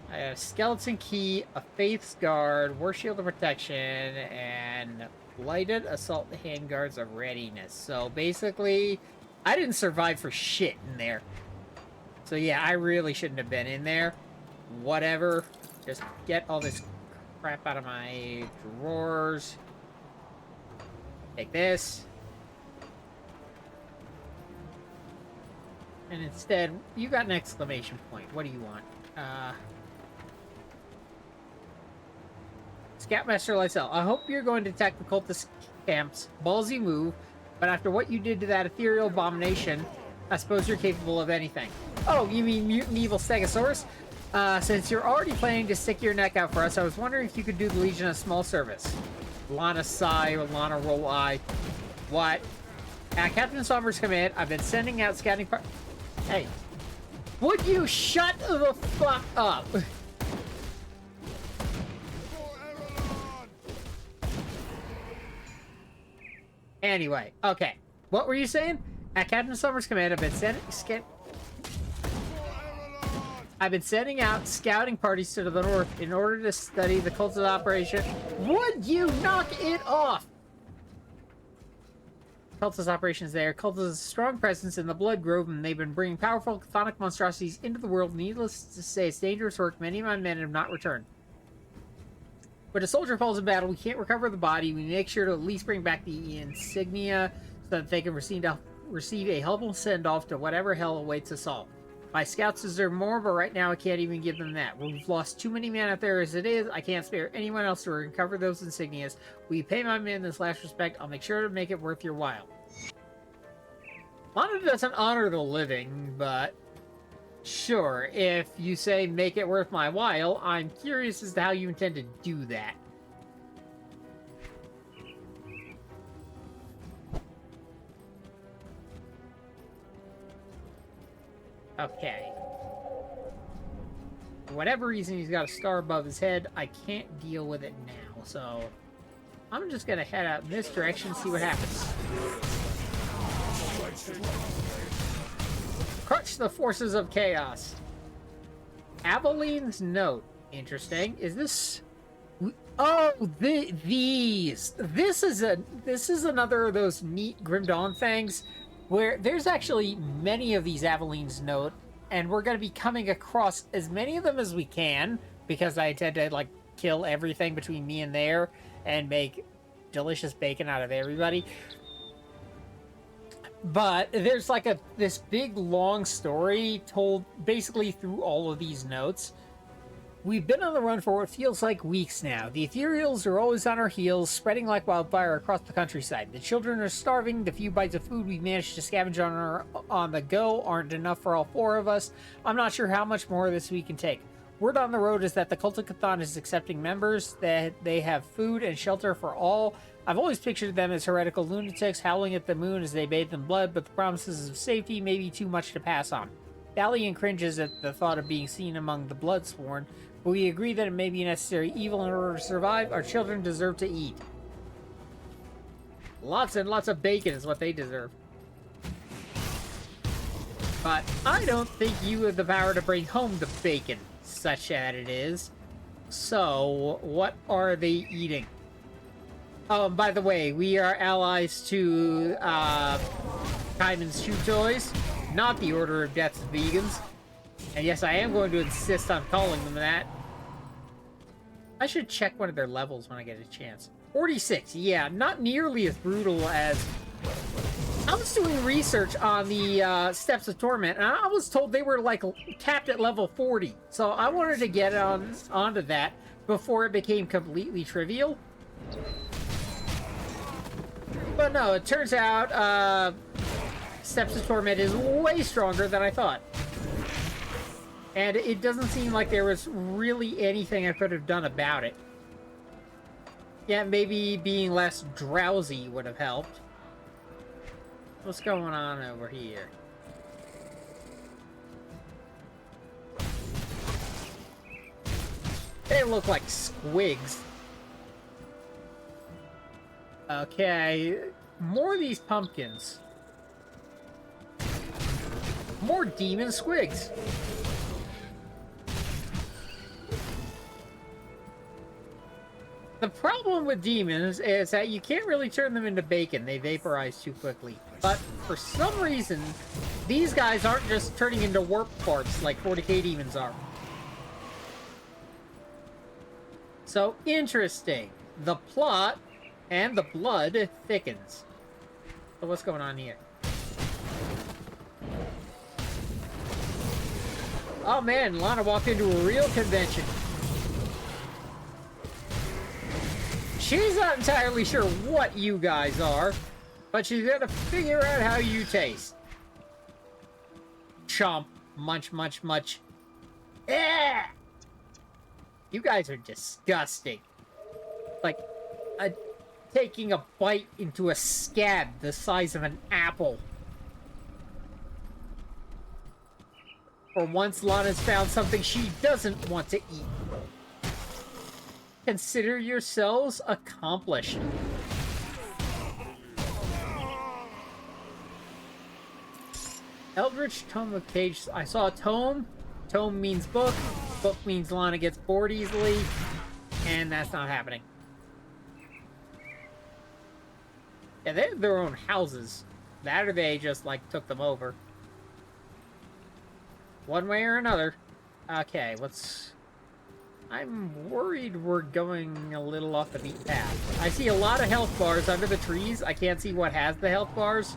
A: I have a skeleton key, a faith's guard, war shield of protection, and lighted assault handguards of readiness. So basically, I didn't survive for shit in there. So yeah, I really shouldn't have been in there. Whatever. Just get all this crap out of my drawers. Take this. And instead, you got an exclamation point. What do you want? Scoutmaster Lysel, I hope you're going to attack the cultist camps. Ballsy move, but after what you did to that ethereal abomination, I suppose you're capable of anything. Oh, you mean mutant evil Stegosaurus? Since you're already planning to stick your neck out for us, I was wondering if you could do the Legion a small service. Lana sigh or Lana roll eye. What? At Captain Somber's command, I've been sending out scouting Hey. Would you shut the fuck up? Anyway, okay. What were you saying? At Captain Somber's command, I've been sending out scouting parties to the north in order to study the cultist operation. Would you knock it off? Cultist operations there. Cultist has a strong presence in the Blood Grove, and they've been bringing powerful chthonic monstrosities into the world. Needless to say, it's dangerous work. Many of my men have not returned. When a soldier falls in battle, we can't recover the body. We make sure to at least bring back the insignia so that they can receive a helpful send-off to whatever hell awaits us all. My scouts deserve more, but right now I can't even give them that. We've lost too many men out there as it is. I can't spare anyone else to recover those insignias. Will you pay my men this last respect? I'll make sure to make it worth your while. Lana doesn't honor the living, but sure, if you say make it worth my while, I'm curious as to how you intend to do that. Okay. For whatever reason, he's got a star above his head. I can't deal with it now, so I'm just gonna head out in this direction and see what happens. Crush the forces of chaos. Aveline's note. Interesting. Is this? Oh, these. This is another of those neat Grim Dawn things, where there's actually many of these Aveline's note, and we're going to be coming across as many of them as we can, because I intend to, like, kill everything between me and there, and make delicious bacon out of everybody. But there's, like, this big, long story told basically through all of these notes. We've been on the run for what feels like weeks now. The ethereals are always on our heels, spreading like wildfire across the countryside. The children are starving. The few bites of food we managed to scavenge on the go aren't enough for all four of us. I'm not sure how much more of this we can take. Word on the road is that the Cult of Chthon is accepting members, that they have food and shelter for all. I've always pictured them as heretical lunatics howling at the moon as they bathe in blood, but the promises of safety may be too much to pass on. Valiant cringes at the thought of being seen among the Bloodsworn, but we agree that it may be a necessary evil in order to survive. Our children deserve to eat. Lots and lots of bacon is what they deserve. But I don't think you have the power to bring home the bacon, such that it is. So, what are they eating? Oh, and by the way, we are allies to Kymon's Chew Toys, not the Order of Death's vegans. And yes, I am going to insist on calling them that. I should check one of their levels when I get a chance. 46, yeah, not nearly as brutal as... I was doing research on the Steps of Torment, and I was told they were, like, capped at level 40. So I wanted to get onto that before it became completely trivial. But no, it turns out Steps of Torment is way stronger than I thought. And it doesn't seem like there was really anything I could have done about it. Yeah, maybe being less drowsy would have helped. What's going on over here? They look like squigs. Okay, more of these pumpkins. More demon squigs. The problem with demons is that you can't really turn them into bacon. They vaporize too quickly. But for some reason, these guys aren't just turning into warp parts like 40k demons are. So, interesting. The plot and the blood thickens. So what's going on here? Oh man, Lana walked into a real convention. She's not entirely sure what you guys are, but she's gonna figure out how you taste. Chomp. Munch, munch, munch. Yeah! You guys are disgusting. Like, taking a bite into a scab the size of an apple. For once, Lana's found something she doesn't want to eat. Consider yourselves accomplished. Eldritch Tome of Cage. I saw a tome. Tome means book. Book means Lana gets bored easily. And that's not happening. Yeah, they have their own houses. That or they just, like, took them over. One way or another. Okay, let's... I'm worried we're going a little off the beaten path. I see a lot of health bars under the trees. I can't see what has the health bars.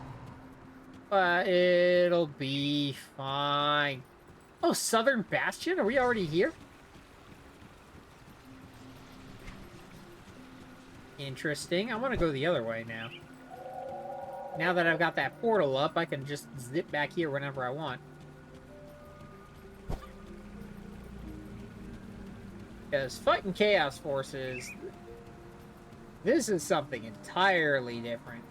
A: But it'll be fine. Oh, Southern Bastion? Are we already here? Interesting. I want to go the other way now. Now that I've got that portal up, I can just zip back here whenever I want. Because fighting Chaos Forces, this is something entirely different.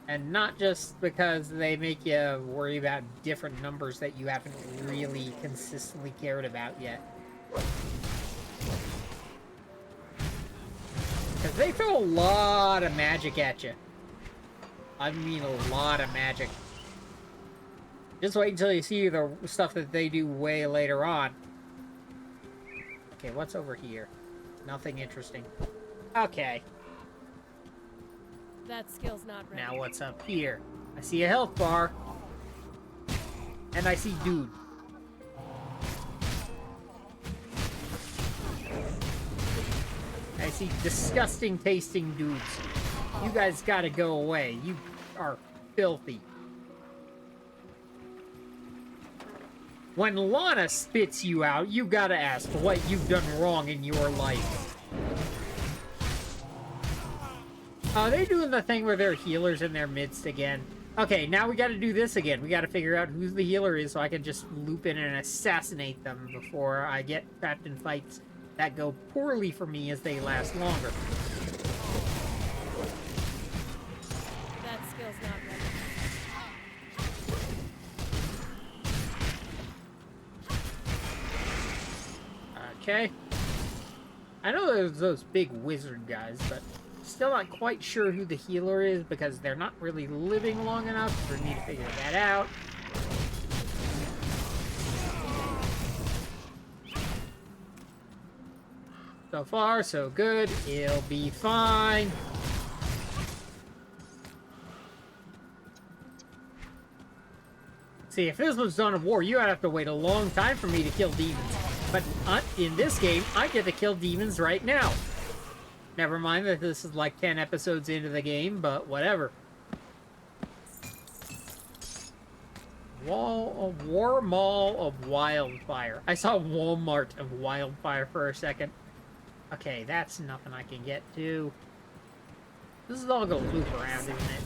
A: And not just because they make you worry about different numbers that you haven't really consistently cared about yet. Because they throw a lot of magic at you. I mean a lot of magic. Just wait until you see the stuff that they do way later on. Okay, what's over here? Nothing interesting. Okay.
B: That skill's not ready.
A: Now what's up here? I see a health bar. And I see dude. I see disgusting tasting dudes. You guys gotta go away. You are filthy. When Lana spits you out, you gotta ask what you've done wrong in your life. Oh, they're doing the thing where there are healers in their midst again. Okay, now we gotta do this again. We gotta figure out who the healer is so I can just loop in and assassinate them before I get trapped in fights that go poorly for me as they last longer.
B: That skill's not ready.
A: Okay. I know there's those big wizard guys, but still not quite sure who the healer is because they're not really living long enough for me to figure that out. So far, so good. It'll be fine. See, if this was Dawn of War, you'd have to wait a long time for me to kill demons. But in this game, I get to kill demons right now. Never mind that this is like 10 episodes into the game, but whatever. War Mall of Wildfire. I saw Walmart of Wildfire for a second. Okay, that's nothing I can get to. This is all gonna loop around, isn't it?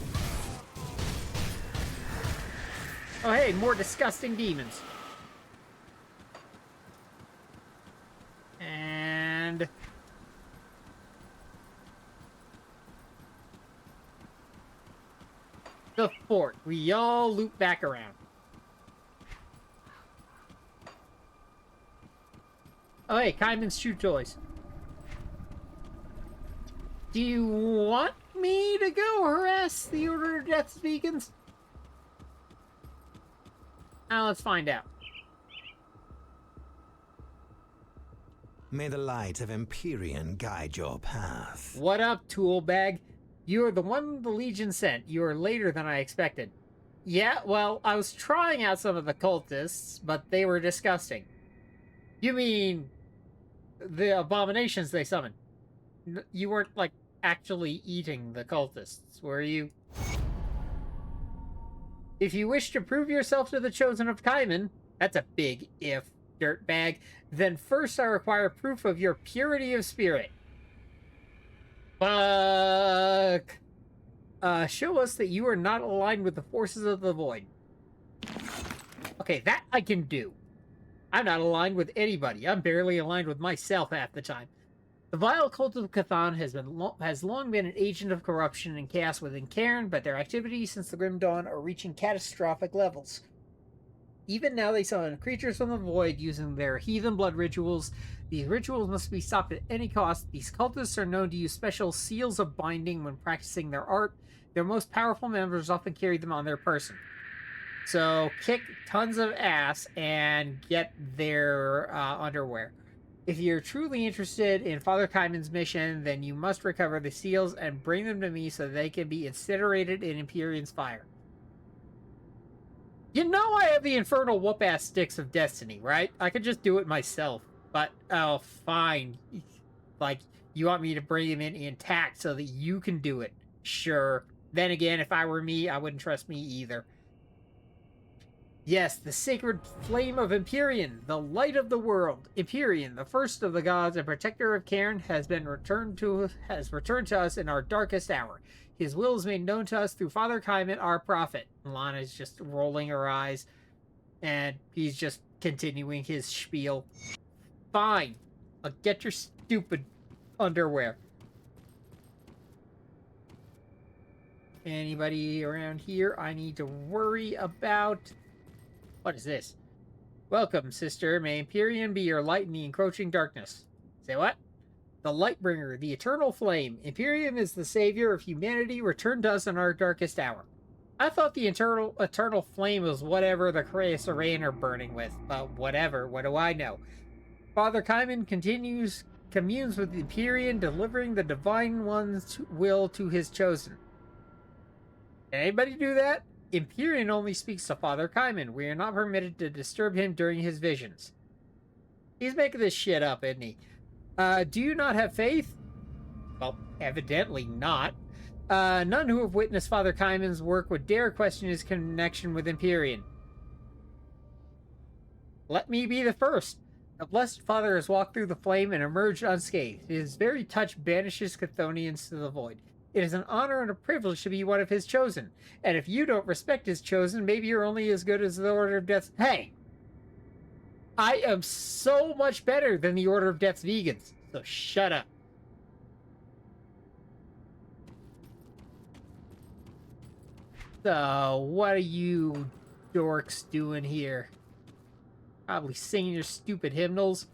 A: Oh hey, more disgusting demons. and the fort. We all loop back around. Oh, hey, Kymon's Chew Toys. Do you want me to go harass the Order of Death's vegans? Now let's find out.
D: May the light of Empyrean guide your path.
A: What up, tool bag? You're the one the Legion sent. You are later than I expected. Yeah, well, I was trying out some of the cultists, but they were disgusting. You mean the abominations they summoned? You weren't, like, actually eating the cultists, were you? If you wish to prove yourself to the Chosen of Kymon, that's a big if, dirtbag, then first I require proof of your purity of spirit. Fuck. Show us that you are not aligned with the forces of the void. Okay, that I can do. I'm not aligned with anybody. I'm barely aligned with myself half the time. The vile cult of Cthon has long been an agent of corruption and chaos within Cairn, but their activities since the Grim Dawn are reaching catastrophic levels. Even now they summon creatures from the void using their heathen blood rituals. These rituals must be stopped at any cost. These cultists are known to use special seals of binding when practicing their art. Their most powerful members often carry them on their person. So kick tons of ass and get their underwear. If you're truly interested in Father Kymon's mission, then you must recover the seals and bring them to me so they can be incinerated in Empyrean's fire. You know I have the Infernal Whoopass Sticks of Destiny, right? I could just do it myself. But, oh, fine. Like, you want me to bring them in intact so that you can do it. Sure. Then again, if I were me, I wouldn't trust me either. Yes, the sacred flame of Empyrean, the light of the world. Empyrean, the first of the gods and protector of Cairn, has returned to us in our darkest hour. His will is made known to us through Father Kymon, our prophet. Lana's just rolling her eyes, and he's just continuing his spiel. Fine. I'll get your stupid underwear. Anybody around here I need to worry about? What is this? Welcome, sister. May Empyrean be your light in the encroaching darkness. Say what? The Lightbringer, the eternal flame. Empyrean is the savior of humanity, returned to us in our darkest hour. I thought the eternal flame was whatever the Creusarean are burning with, but whatever, what do I know? Father Kymon communes with the Empyrean, delivering the Divine One's will to his chosen. Can anybody do that? Empyrean only speaks to Father Kymon. We are not permitted to disturb him during his visions. He's making this shit up, isn't he? Do you not have faith? Well, evidently not. None who have witnessed Father Kymon's work would dare question his connection with Empyrean. Let me be the first. The Blessed Father has walked through the flame and emerged unscathed. His very touch banishes Chthonians to the void. It is an honor and a privilege to be one of his chosen. And if you don't respect his chosen, maybe you're only as good as the Order of Death's... Hey! I am so much better than the Order of Death's vegans. So shut up. So, what are you dorks doing here? Probably singing your stupid hymnals.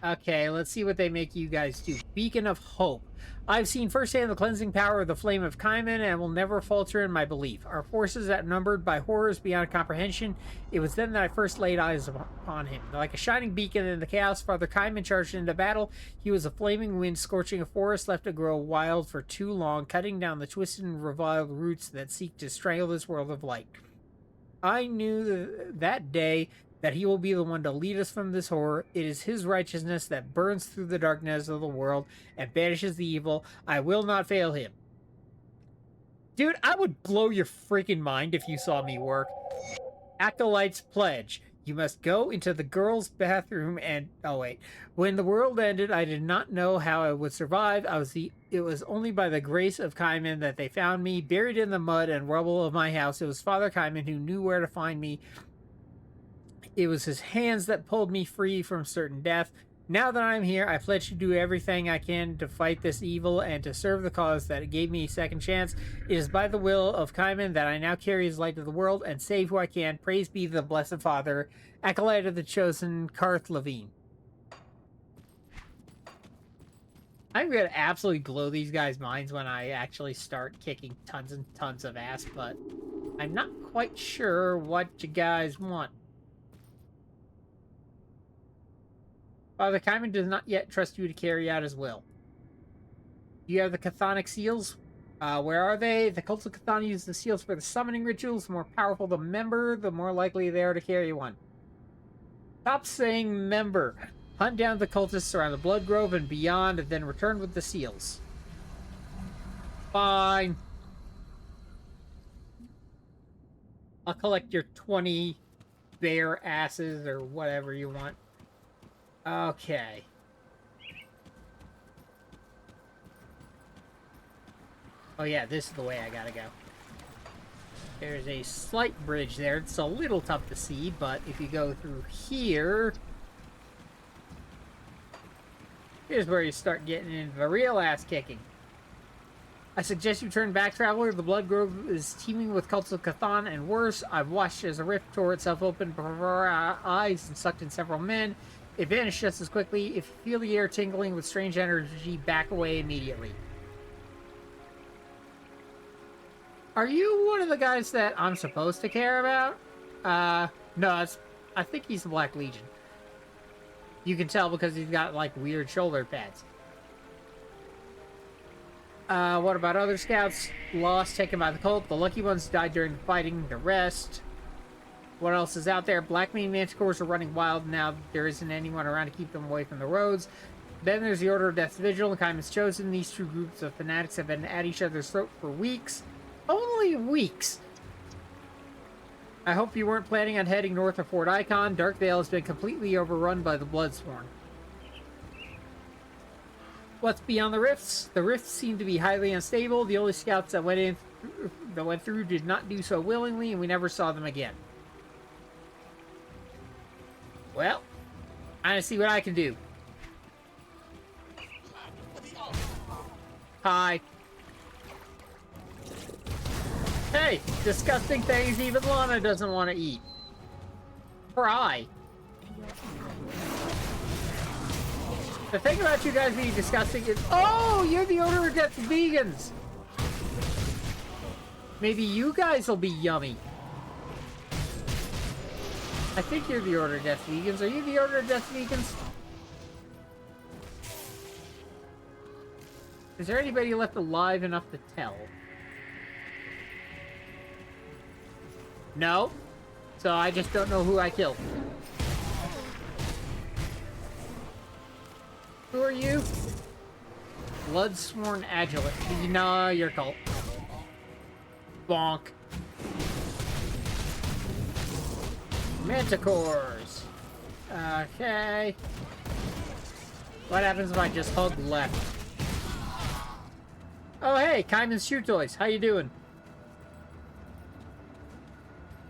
A: Okay, let's see what they make you guys do. Beacon of Hope. I've seen firsthand the cleansing power of the flame of Kymon and will never falter in my belief. Our forces outnumbered by horrors beyond comprehension. It was then that I first laid eyes upon him. Like a shining beacon in the chaos, Father Kymon charged into battle. He was a flaming wind scorching a forest left to grow wild for too long, cutting down the twisted and reviled roots that seek to strangle this world of light. I knew that day that he will be the one to lead us from this horror. It is his righteousness that burns through the darkness of the world and banishes the evil. I will not fail him. Dude, I would blow your freaking mind if you saw me work. Acolyte's Pledge. You must go into the girls' bathroom and... Oh, wait. When the world ended, I did not know how I would survive. It was only by the grace of Kymon that they found me, buried in the mud and rubble of my house. It was Father Kymon who knew where to find me. It was his hands that pulled me free from certain death. Now that I'm here, I pledge to do everything I can to fight this evil and to serve the cause that gave me a second chance. It is by the will of Kymon that I now carry his light to the world and save who I can. Praise be the Blessed Father, Acolyte of the Chosen, Karth Levine. I'm going to absolutely blow these guys' minds when I actually start kicking tons and tons of ass, but I'm not quite sure what you guys want. Father Kymon does not yet trust you to carry out his will. You have the chthonic seals. Where are they? The cults of Chthon use the seals for the summoning rituals. The more powerful the member, the more likely they are to carry one. Stop saying member. Hunt down the cultists around the Blood Grove and beyond, and then return with the seals. Fine. I'll collect your 20 bear asses or whatever you want. Okay. Oh yeah, this is the way I gotta go. There's a slight bridge there. It's a little tough to see, but if you go through here... Here's where you start getting into the real ass kicking. I suggest you turn back, traveler. The Blood Grove is teeming with cults of Chthon and worse. I've watched as a rift tore itself open before our eyes and sucked in several men. It vanished just as quickly. If you feel the air tingling with strange energy, back away immediately. Are you one of the guys that I'm supposed to care about? No, I think he's the Black Legion. You can tell because he's got, like, weird shoulder pads. What about other scouts? Lost, taken by the cult. The lucky ones died during the fighting. The rest... What else is out there? Black Mean Manticores are running wild now. There isn't anyone around to keep them away from the roads. Then there's the Order of Death's Vigil and Kymon's Chosen. These two groups of fanatics have been at each other's throat for weeks. Only weeks! I hope you weren't planning on heading north of Fort Icon. Darkvale has been completely overrun by the Bloodsworn. What's beyond the rifts? The rifts seem to be highly unstable. The only scouts that went through did not do so willingly, and we never saw them again. Well, I'm gonna see what I can do. Hi. Hey, disgusting things even Lana doesn't want to eat. Fry. The thing about you guys being disgusting is... Oh, you're the Order of Death's vegans. Maybe you guys will be yummy. I think you're the Order of Death vegans. Are you the Order of Death vegans? Is there anybody left alive enough to tell? No. So I just don't know who I killed. Who are you? Bloodsworn Agilant. No, you're cult. Bonk. Manticores. Okay. What happens if I just hug left? Oh, hey, Kymon's Shoe Toys. How you doing?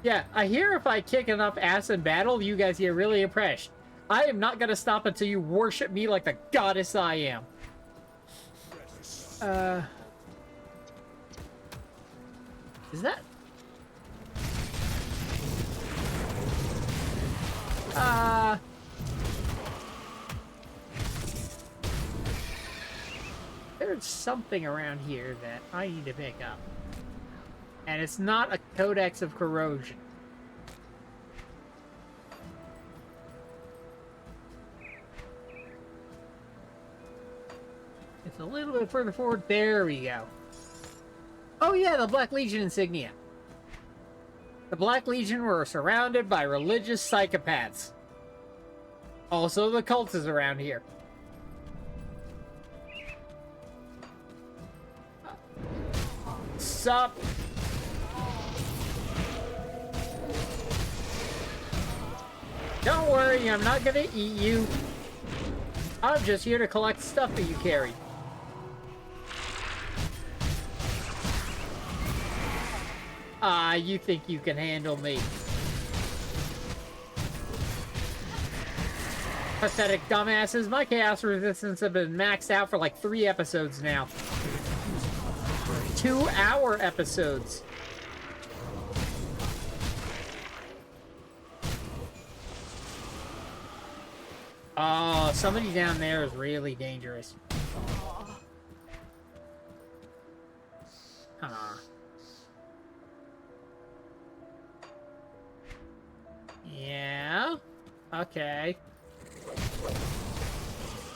A: Yeah, I hear if I kick enough ass in battle, you guys get really impressed. I am not gonna stop until you worship me like the goddess I am. Is that... There's something around here that I need to pick up. And it's not a Codex of Corrosion. It's a little bit further forward. There we go. Oh yeah, the Black Legion insignia. The Black Legion were surrounded by religious psychopaths. Also, the cult is around here. Sup? Don't worry, I'm not gonna eat you. I'm just here to collect stuff that you carry. Ah, you think you can handle me. Pathetic dumbasses. My chaos resistance have been maxed out for like 3 episodes now. 2-hour episodes. Oh, somebody down there is really dangerous. Huh. Yeah. Okay.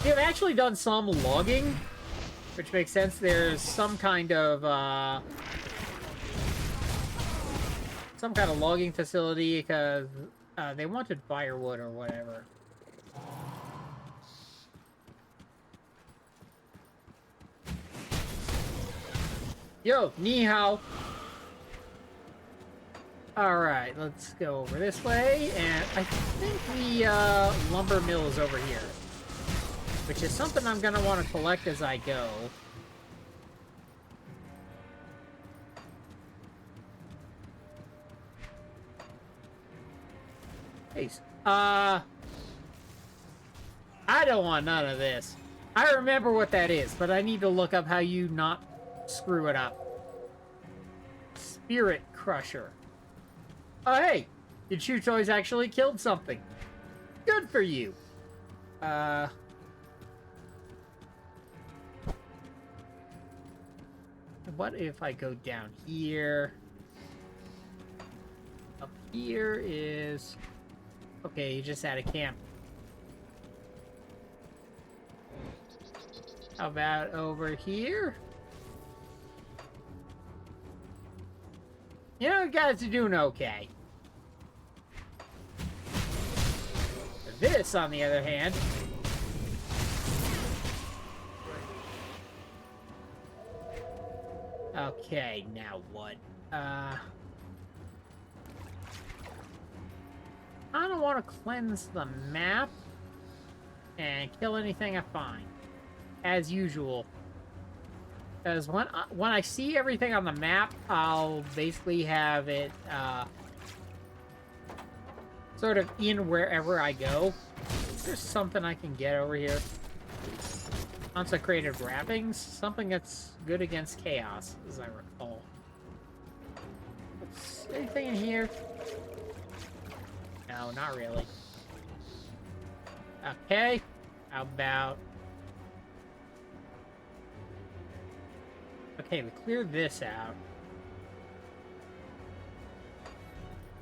A: They've actually done some logging, which makes sense. There's some kind of logging facility because they wanted firewood or whatever. Yo, ni hao. Alright, let's go over this way, and I think the lumber mill is over here. Which is something I'm gonna want to collect as I go. Hey, I don't want none of this. I remember what that is, but I need to look up how you not screw it up. Spirit Crusher. Oh, hey! Your chew toys actually killed something. Good for you. What if I go down here? Up here is... Okay, you just had a camp. How about over here? You know, you guys are doing okay. This, on the other hand... Okay, now what? I don't want to cleanse the map and kill anything I find, as usual. Because when I see everything on the map, I'll basically have it sort of in wherever I go. There's something I can get over here. Consecrated wrappings, something that's good against chaos, as I recall. Anything in here? No, not really. Okay, how about... Okay, we cleared this out.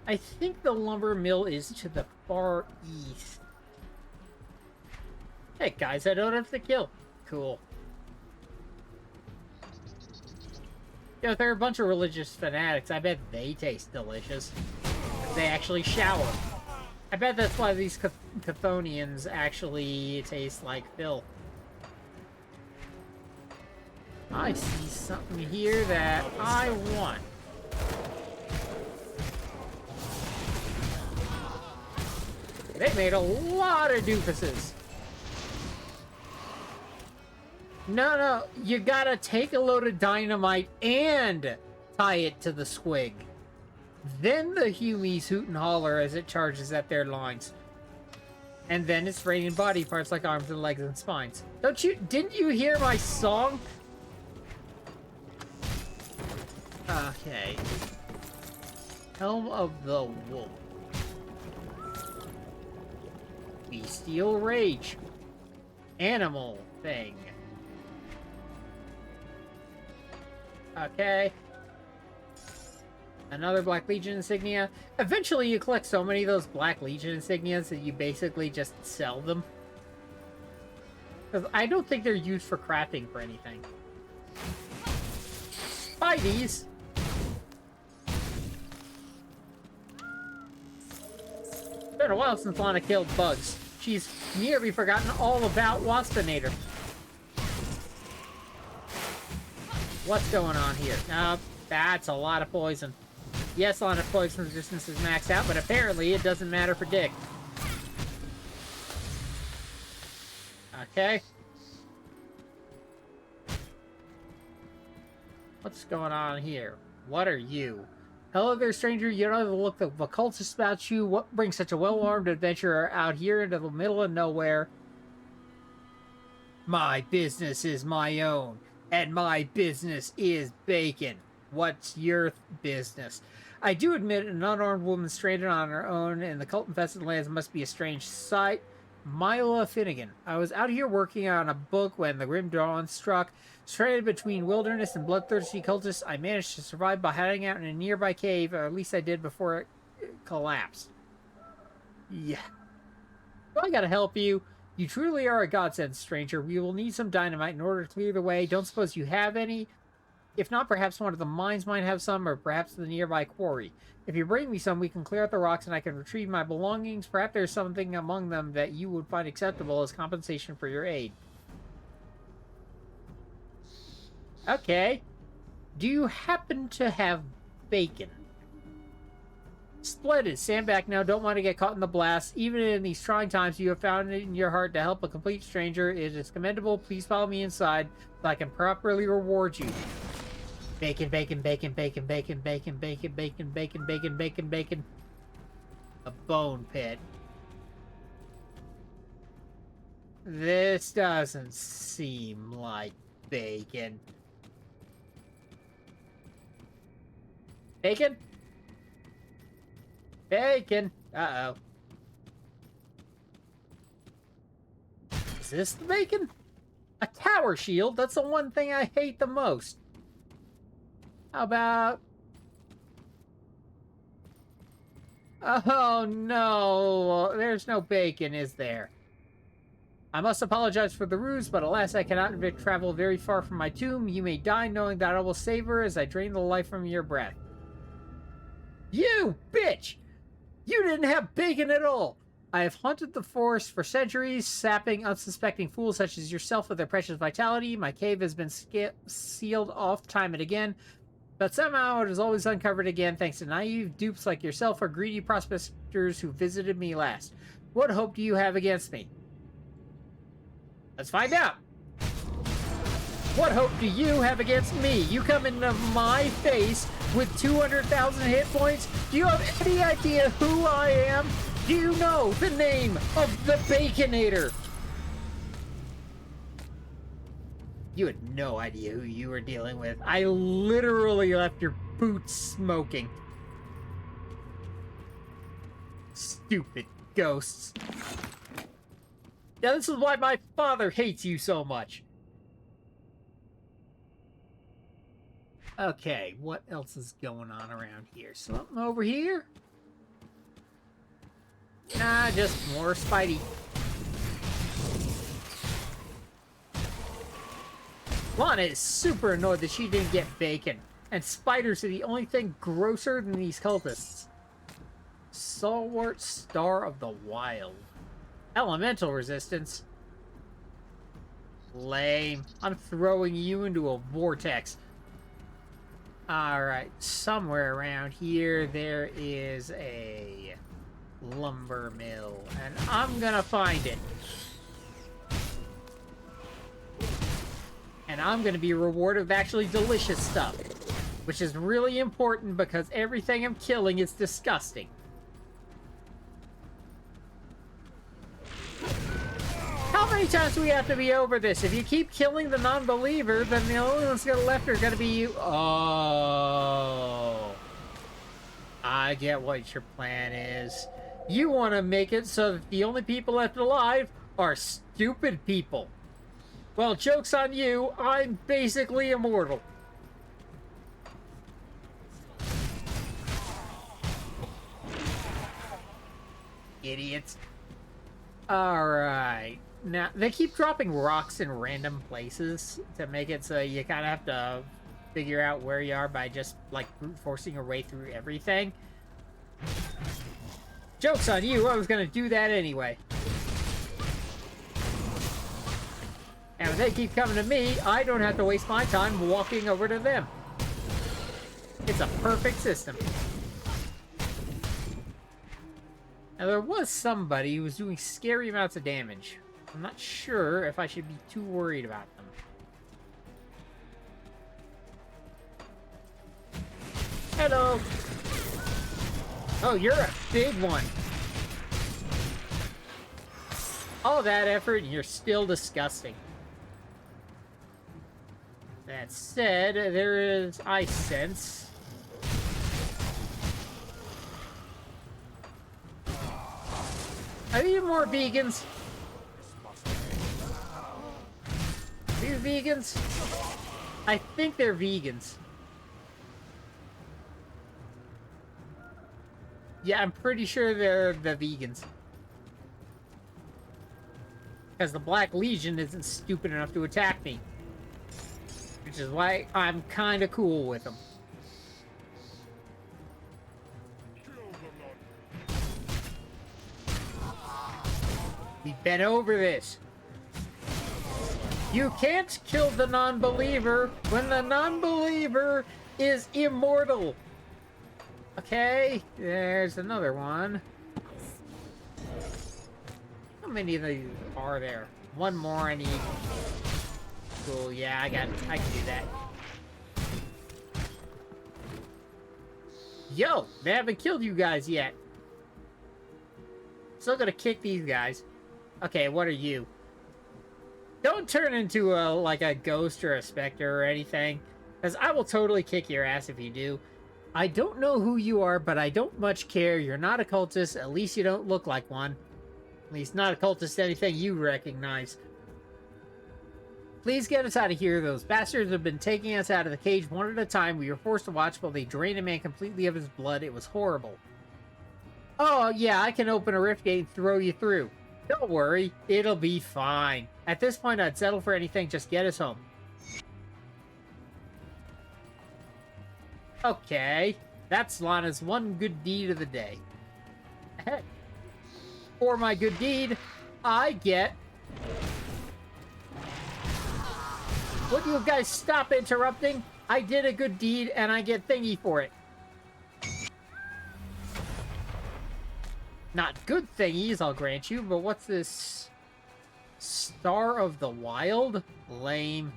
A: I think the lumber mill is to the far east. Hey, guys, I don't have to kill. Cool. Yeah, they're a bunch of religious fanatics. I bet they taste delicious. They actually shower. I bet that's why these Chthonians actually taste like filth. I see something here that I want. They made a lot of doofuses. No, you gotta take a load of dynamite and tie it to the squig. Then the Humies hoot and holler as it charges at their loins. And then it's raining body parts like arms and legs and spines. Didn't you hear my song? Okay. Helm of the Wolf. Bestial Rage. Animal thing. Okay. Another Black Legion insignia. Eventually you collect so many of those Black Legion insignias that you basically just sell them. Because I don't think they're used for crafting for anything. Buy these! It's been a while since Lana killed bugs. She's nearly forgotten all about Waspinator. What's going on here? That's a lot of poison. Yes, Lana poison resistance is maxed out, but apparently it doesn't matter for Dick. Okay. What's going on here? What are you? Hello there, stranger. You don't have the look of a cultist about you. What brings such a well-armed adventurer out here into the middle of nowhere? My business is my own, and my business is bacon. What's your business? I do admit an unarmed woman stranded on her own in the cult-infested lands must be a strange sight. Mila Finnegan. I was out here working on a book when the grim dawn struck. Stranded between wilderness and bloodthirsty cultists, I managed to survive by hiding out in a nearby cave, or at least I did before it collapsed. Yeah. Well, I gotta help you. You truly are a godsend, stranger. We will need some dynamite in order to clear the way. Don't suppose you have any? If not, perhaps one of the mines might have some, or perhaps the nearby quarry. If you bring me some, we can clear out the rocks and I can retrieve my belongings. Perhaps there's something among them that you would find acceptable as compensation for your aid. Okay. Do you happen to have bacon? Splendid. Stand back now. Don't want to get caught in the blast. Even in these trying times, you have found it in your heart to help a complete stranger. It is commendable. Please follow me inside so I can properly reward you. Bacon, bacon, bacon, bacon, bacon, bacon, bacon, bacon, bacon, bacon, bacon, bacon. A bone pit. This doesn't seem like bacon. Bacon? Bacon! Uh-oh. Is this the bacon? A tower shield? That's the one thing I hate the most. How about... Oh, no. There's no bacon, is there? I must apologize for the ruse, but alas, I cannot travel very far from my tomb. You may die knowing that I will savor as I drain the life from your breath. You bitch! You didn't have bacon at all! I have haunted the forest for centuries, sapping unsuspecting fools such as yourself with their precious vitality. My cave has been sealed off time and again, but somehow it is always uncovered again thanks to naive dupes like yourself or greedy prospectors who visited me last. What hope do you have against me? Let's find out! What hope do you have against me? You come into my face with 200,000 hit points? Do you have any idea who I am? Do you know the name of the Baconator? You had no idea who you were dealing with. I literally left your boots smoking. Stupid ghosts. Now this is why my father hates you so much. Okay, what else is going on around here? Something over here? Nah, just more Spidey. Lana is super annoyed that she didn't get bacon. And spiders are the only thing grosser than these cultists. Stalwart Star of the Wild. Elemental resistance. Lame. I'm throwing you into a vortex. Alright, somewhere around here there is a lumber mill, and I'm gonna find it. And I'm gonna be rewarded with actually delicious stuff, which is really important because everything I'm killing is disgusting. How many times do we have to be over this? If you keep killing the non-believer, then the only ones left are gonna be you. Oh. I get what your plan is. You want to make it so that the only people left alive are stupid people. Well, joke's on you. I'm basically immortal. Idiots. Alright. Now, they keep dropping rocks in random places to make it so you kind of have to figure out where you are by just, like, brute forcing your way through everything. Joke's on you, I was gonna do that anyway. And when they keep coming to me, I don't have to waste my time walking over to them. It's a perfect system. Now, there was somebody who was doing scary amounts of damage. I'm not sure if I should be too worried about them. Hello! Oh, you're a big one. All that effort, and you're still disgusting. That said, there is ice sense. Are you more vegans? Are you vegans? I think they're vegans. Yeah, I'm pretty sure they're the vegans. Because the Black Legion isn't stupid enough to attack me. Which is why I'm kind of cool with them. We've been over this. You can't kill the non-believer when the non-believer is immortal. Okay, there's another one. How many of these are there? One more I need. Cool, yeah, I can do that. Yo, they haven't killed you guys yet. Still gonna kick these guys. Okay, what are you? Don't turn into like a ghost or a specter or anything, because I will totally kick your ass if you do. I don't know who you are, but I don't much care. You're not a cultist. At least you don't look like one. At least not a cultist anything you recognize. Please get us out of here. Those bastards have been taking us out of the cage one at a time. We were forced to watch while they drained a man completely of his blood. It was horrible. Oh, yeah, I can open a rift gate and throw you through. Don't worry, it'll be fine. At this point, I'd settle for anything. Just get us home. Okay, that's Lana's one good deed of the day. Hey, for my good deed, I get... Would you guys stop interrupting? I did a good deed, and I get thingy for it. Not good thingies, I'll grant you, but what's this? Star of the Wild? Lame.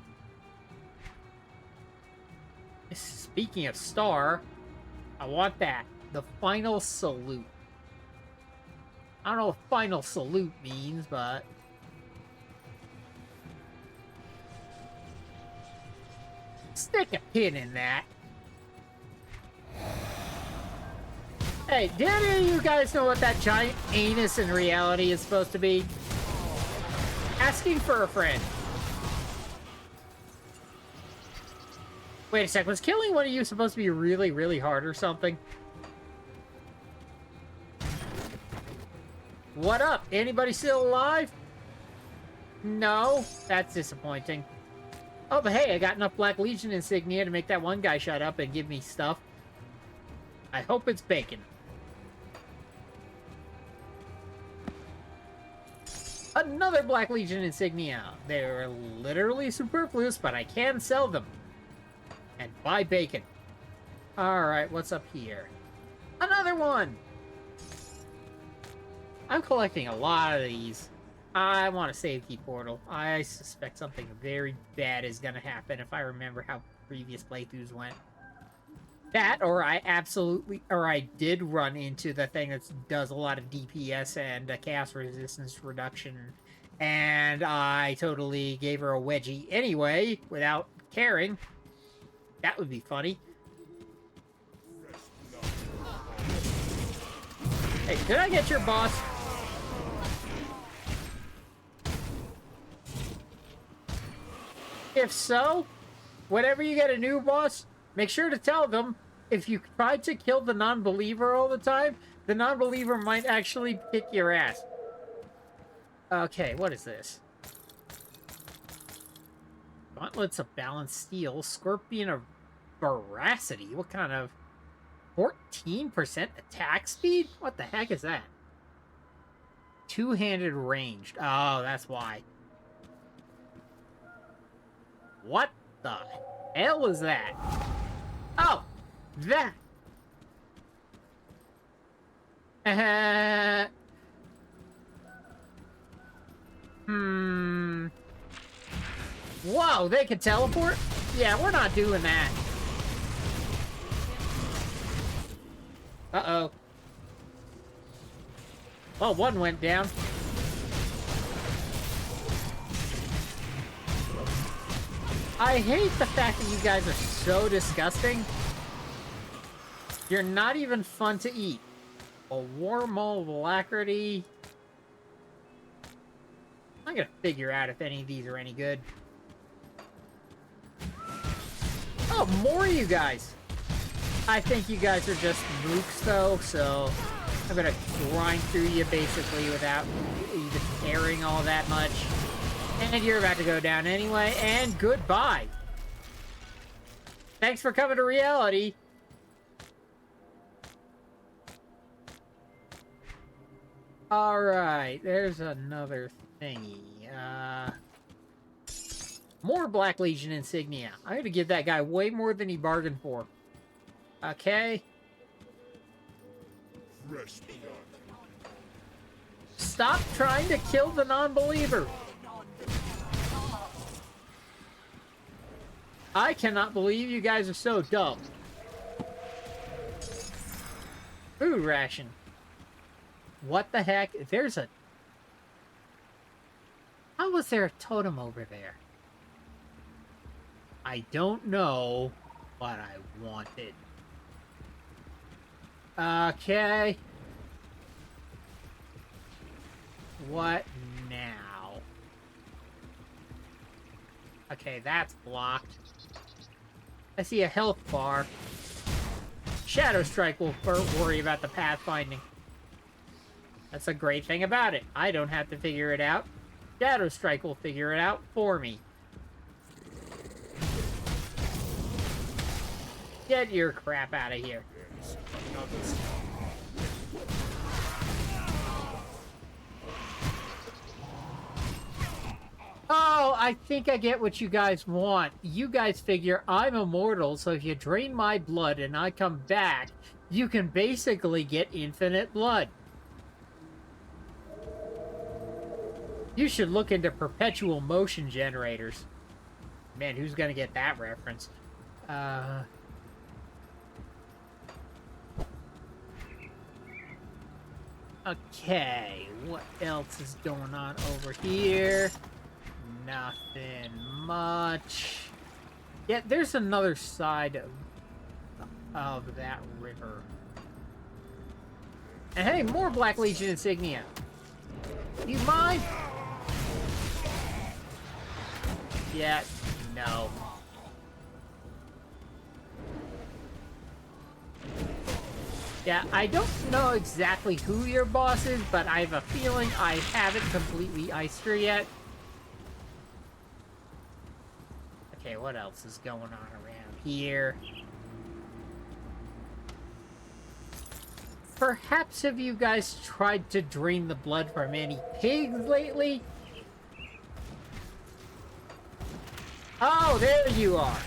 A: Speaking of star, I want that. The final salute. I don't know what final salute means, but... Stick a pin in that. Hey, did any of you guys know what that giant anus in reality is supposed to be? Asking for a friend. Wait a sec, was killing one of you supposed to be really, really hard or something? What up? Anybody still alive? No? That's disappointing. Oh, but hey, I got enough Black Legion insignia to make that one guy shut up and give me stuff. I hope it's bacon. Another Black Legion insignia. They're literally superfluous, but I can sell them. And buy bacon. Alright, what's up here? Another one! I'm collecting a lot of these. I want a save key portal. I suspect something very bad is gonna happen if I remember how previous playthroughs went. That, or I did run into the thing that does a lot of DPS and chaos resistance reduction, and I totally gave her a wedgie anyway, without caring. That would be funny. Hey, did I get your boss? If so, whenever you get a new boss, make sure to tell them if you try to kill the non-believer all the time, the non-believer might actually kick your ass. Okay, what is this? Gauntlets of Balanced Steel, Scorpion of Veracity. What kind of... 14% attack speed? What the heck is that? Two-handed ranged. Oh, that's why. What the hell is that? Oh! That! Whoa, they can teleport? Yeah, we're not doing that. Uh-oh. Well, one went down. I hate the fact that you guys are so disgusting. You're not even fun to eat. A warm of alacrity. I'm gonna figure out if any of these are any good. Oh, more of you guys. I think you guys are just mooks, though, so I'm gonna grind through you basically without even caring all that much. And you're about to go down anyway, and goodbye. Thanks for coming to reality. Alright, there's another thingy. More Black Legion insignia. I'm gonna give that guy way more than he bargained for. Okay. Stop trying to kill the non-believer. I cannot believe you guys are so dumb. Food ration. What the heck? There's a... How was there a totem over there? I don't know, but I want it. Okay. What now? Okay, that's blocked. I see a health bar. Shadow Strike will worry about the pathfinding. That's a great thing about it. I don't have to figure it out. Shadow Strike will figure it out for me. Get your crap out of here. Oh, I think I get what you guys want. You guys figure I'm immortal, so if you drain my blood and I come back, you can basically get infinite blood. You should look into perpetual motion generators. Man, who's gonna get that reference? Okay, what else is going on over here? Nothing much. Yeah, there's another side of that river. And hey, more Black Legion insignia. You mind? Yeah, no. Yeah, I don't know exactly who your boss is, but I have a feeling I haven't completely iced her yet. Okay, what else is going on around here? Perhaps have you guys tried to drain the blood from any pigs lately? Oh, there you are.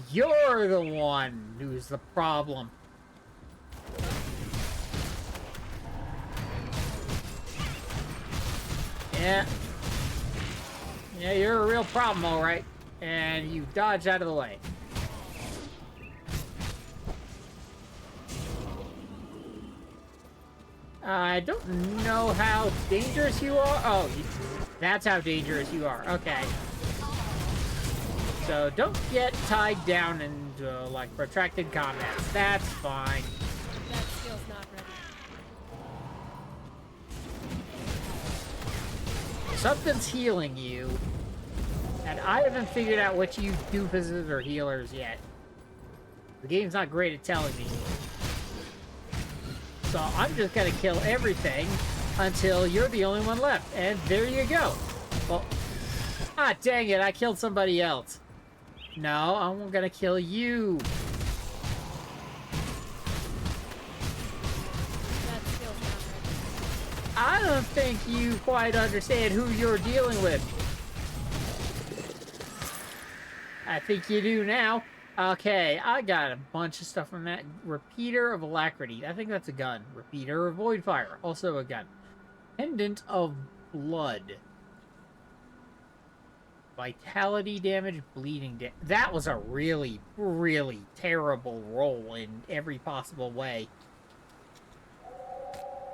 A: You're the one who's the problem. Yeah. Yeah, you're a real problem, all right. And you dodge out of the way. I don't know how dangerous you are. Oh, that's how dangerous you are. Okay. So don't get tied down into, like, protracted combat. That's fine.
B: That skill's not ready.
A: Something's healing you. And I haven't figured out which you doofuses are healers yet. The game's not great at telling me. So I'm just gonna kill everything until you're the only one left. And there you go. Well, ah, dang it, I killed somebody else. No, I'm gonna kill you.
B: That skill's not ready.
A: I don't think you quite understand who you're dealing with. I think you do now. Okay, I got a bunch of stuff from that. Repeater of Alacrity. I think that's a gun. Repeater of Void Fire. Also a gun. Pendant of Blood. Vitality damage, bleeding damage. That was a really, really terrible roll in every possible way.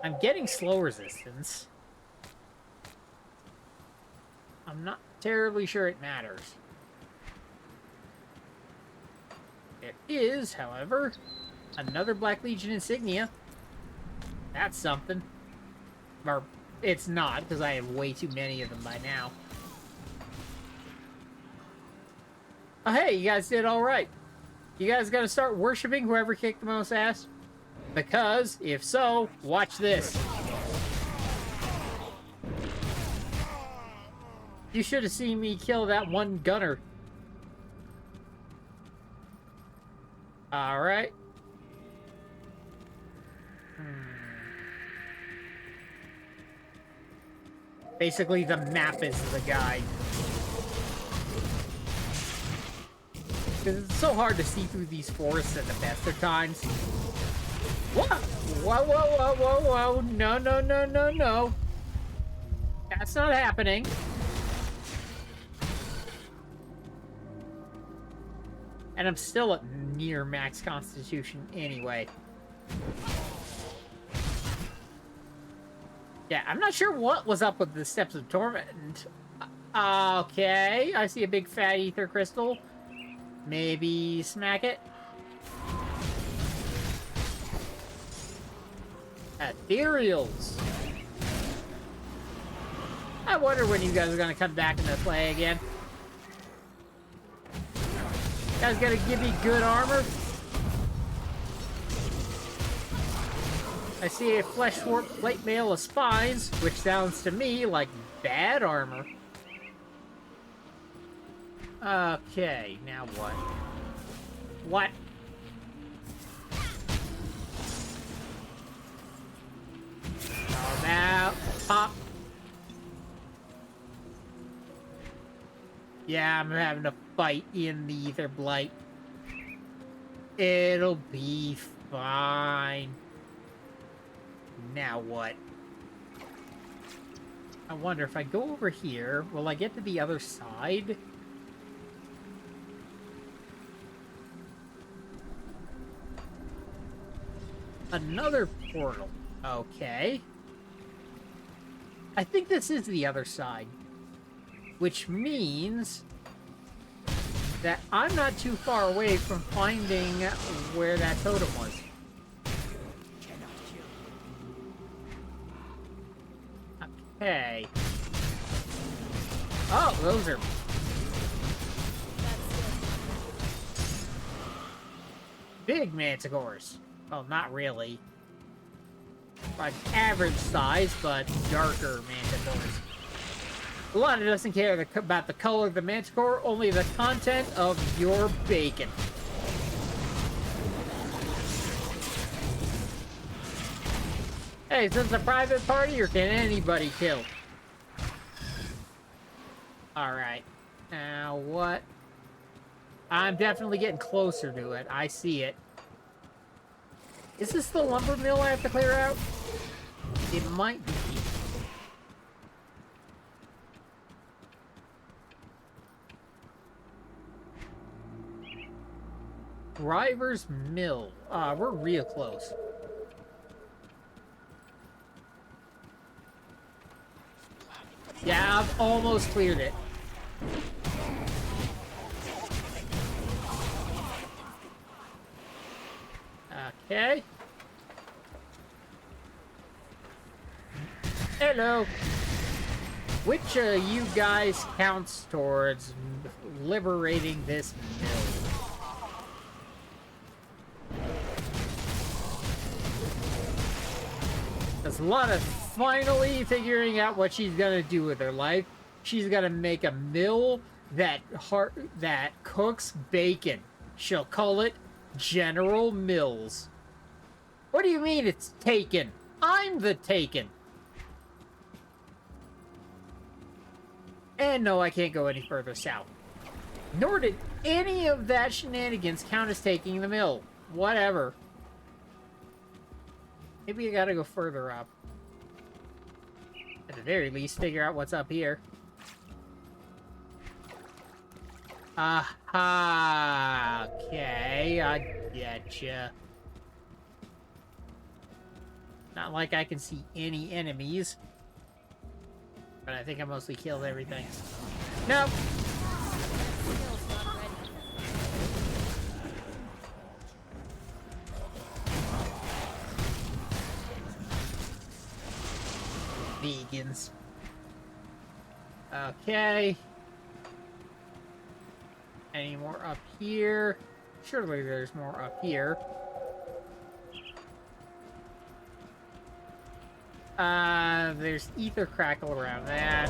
A: I'm getting slow resistance. I'm not terribly sure it matters. There is, however, another Black Legion insignia. That's something. Or, it's not, because I have way too many of them by now. Oh, hey, you guys did alright. You guys gonna start worshipping whoever kicked the most ass? Because, if so, watch this. You should have seen me kill that one gunner. Alright. Basically, the map is the guide. Because it's so hard to see through these forests at the best of times. What? Whoa, whoa, whoa, whoa, whoa. No, no, no, no, no. That's not happening. And I'm still at near max constitution anyway. Yeah, I'm not sure what was up with the Steps of Torment. Okay, I see a big fat ether crystal. Maybe smack it. Ethereals. I wonder when you guys are gonna come back into play again. You guys gonna give me good armor? I see a flesh warp plate mail of spines, which sounds to me like bad armor. Okay, now what? What? How about pop? Yeah, I'm having a fight in the Ether Blight. It'll be fine. Now what? I wonder if I go over here, will I get to the other side? Another portal. Okay. I think this is the other side. Which means that I'm not too far away from finding where that totem was. Okay. Oh, those are... big manticores. Well, not really. Like average size, but darker manticores. Lana doesn't care about the color of the manticore, only the content of your bacon. Hey, is this a private party or can anybody kill? Alright. Now what? I'm definitely getting closer to it. I see it. Is this the lumber mill I have to clear out? It might be. Driver's Mill. We're real close. Yeah, I've almost cleared it. Okay. Hello. Which you guys counts towards liberating this mill? There's Lana finally figuring out what she's gonna do with her life. She's gonna make a mill that cooks bacon. She'll call it General Mills. What do you mean it's taken? I'm the taken. And no, I can't go any further south. Nor did any of that shenanigans count as taking the mill. Whatever. Maybe I gotta go further up. At the very least, figure out what's up here. Aha! Okay, I getcha. Not like I can see any enemies. But I think I mostly killed everything. Nope.
B: Skill's not ready.
A: Vegans. Okay. Any more up here? Surely there's more up here. There's ether crackle around that.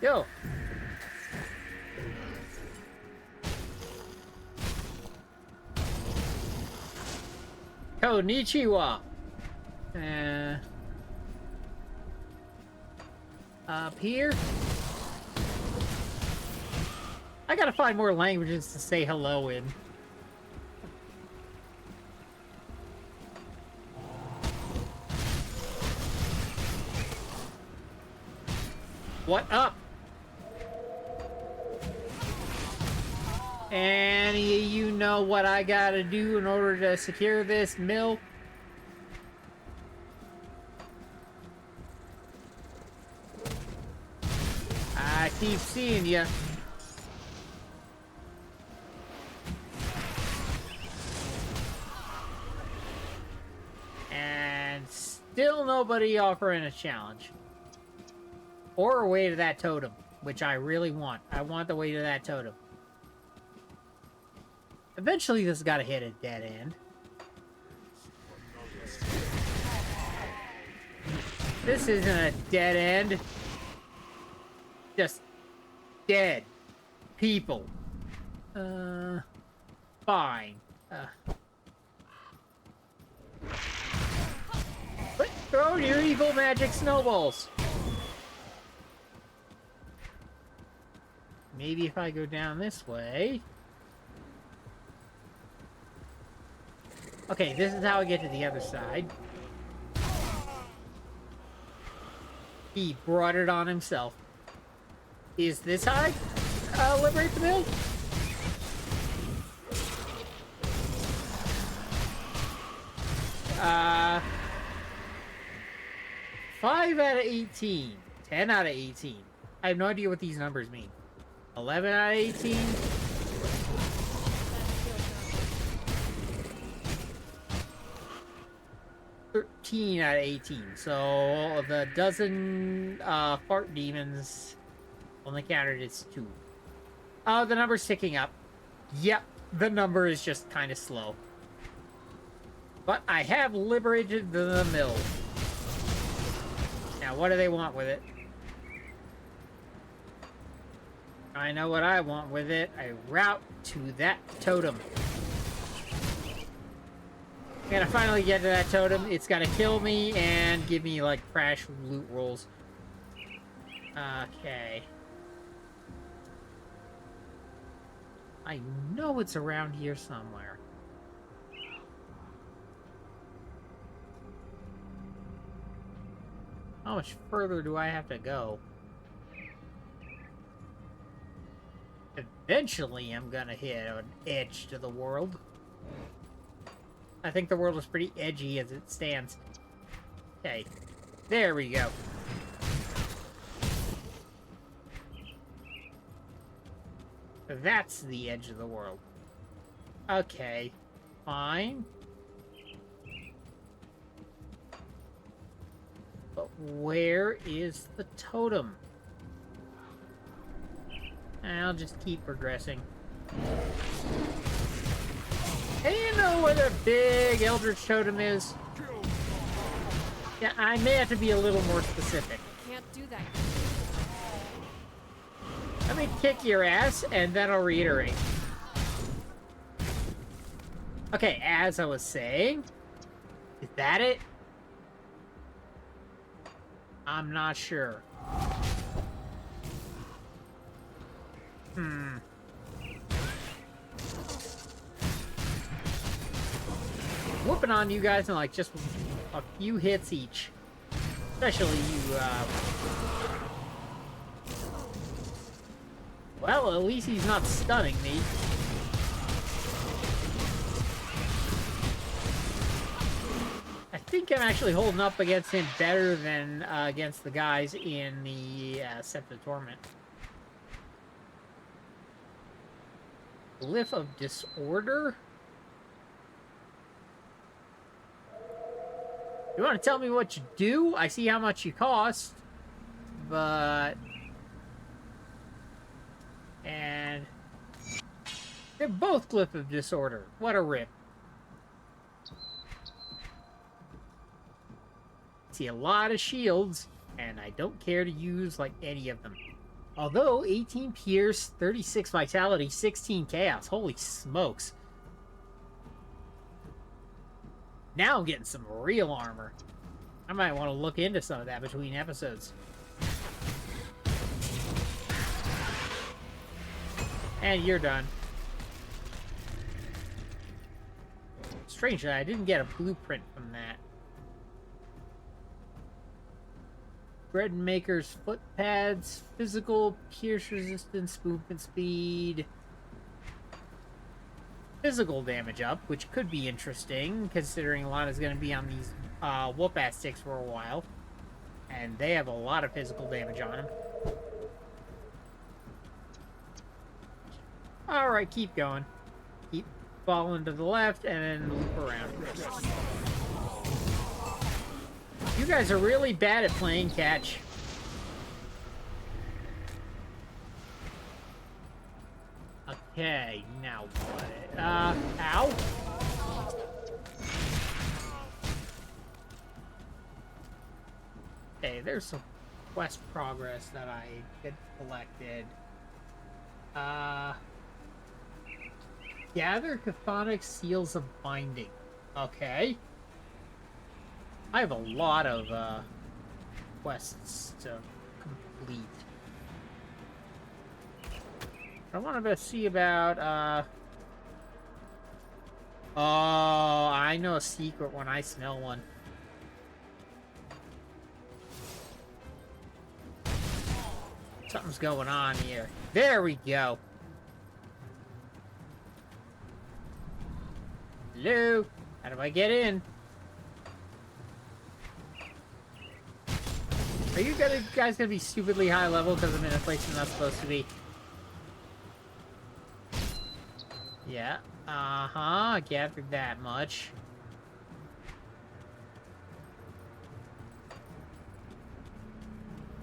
A: Yo! Konnichiwa! Up here? I gotta find more languages to say hello in. What up? Any of you know what I gotta do in order to secure this mill? I keep seeing ya. And still nobody offering a challenge. Or a way to that totem, which I really want. I want the way to that totem. Eventually this has got to hit a dead end. This isn't a dead end. Just dead people. Fine. But throw your evil magic snowballs. Maybe if I go down this way. Okay, this is how I get to the other side. He brought it on himself. Is this how I liberate the mill? Uh, 5 out of 18. 10 out of 18. I have no idea what these numbers mean. 11 out of 18.
B: That skill's not ready.
A: 13 out of 18. So the dozen fart demons only counted as 2. Oh, the number's ticking up. Yep, the number is just kind of slow. But I have liberated the mill. Now, what do they want with it? I know what I want with it. A route to that totem. I'm gonna finally get to that totem. It's gotta kill me and give me, like, crash loot rolls. Okay. I know it's around here somewhere. How much further do I have to go? Eventually, I'm gonna hit an edge to the world. I think the world is pretty edgy as it stands. Okay, there we go. That's the edge of the world. Okay, fine. But where is the totem? I'll just keep progressing. Hey, you know where the big Eldritch totem is? Yeah, I may have to be a little more specific.
B: Can't do that.
A: Let me kick your ass, and then I'll reiterate. Okay, as I was saying, is that it? I'm not sure. Whooping on you guys in like just a few hits each. Especially you, well, at least he's not stunning me. think I'm actually holding up against him better than against the guys in the Sept of Torment. Glyph of Disorder? You want to tell me what you do? I see how much you cost. But... And... They're both Glyph of Disorder. What a rip. See a lot of shields, and I don't care to use, like, any of them. Although, 18 Pierce, 36 Vitality, 16 Chaos. Holy smokes. Now I'm getting some real armor. I might want to look into some of that between episodes. And you're done. Strange that I didn't get a blueprint from that. Bread Maker's foot pads, physical, pierce resistance, movement speed. Physical damage up, which could be interesting, considering Lana's going to be on these Whoopass Sticks for a while. And they have a lot of physical damage on them. Alright, keep going. Keep falling to the left, and then loop around. You guys are really bad at playing catch. Okay, now what? Ow? Okay, there's some quest progress that I had collected. Gather chthonic seals of binding. Okay. I have a lot of quests to complete. I want to see about oh, I know a secret when I smell one. Something's going on here. There we go. Hello? How do I get in? Are you guys gonna be stupidly high level because I'm in a place I'm not supposed to be? Yeah. Uh-huh. Gathered that much.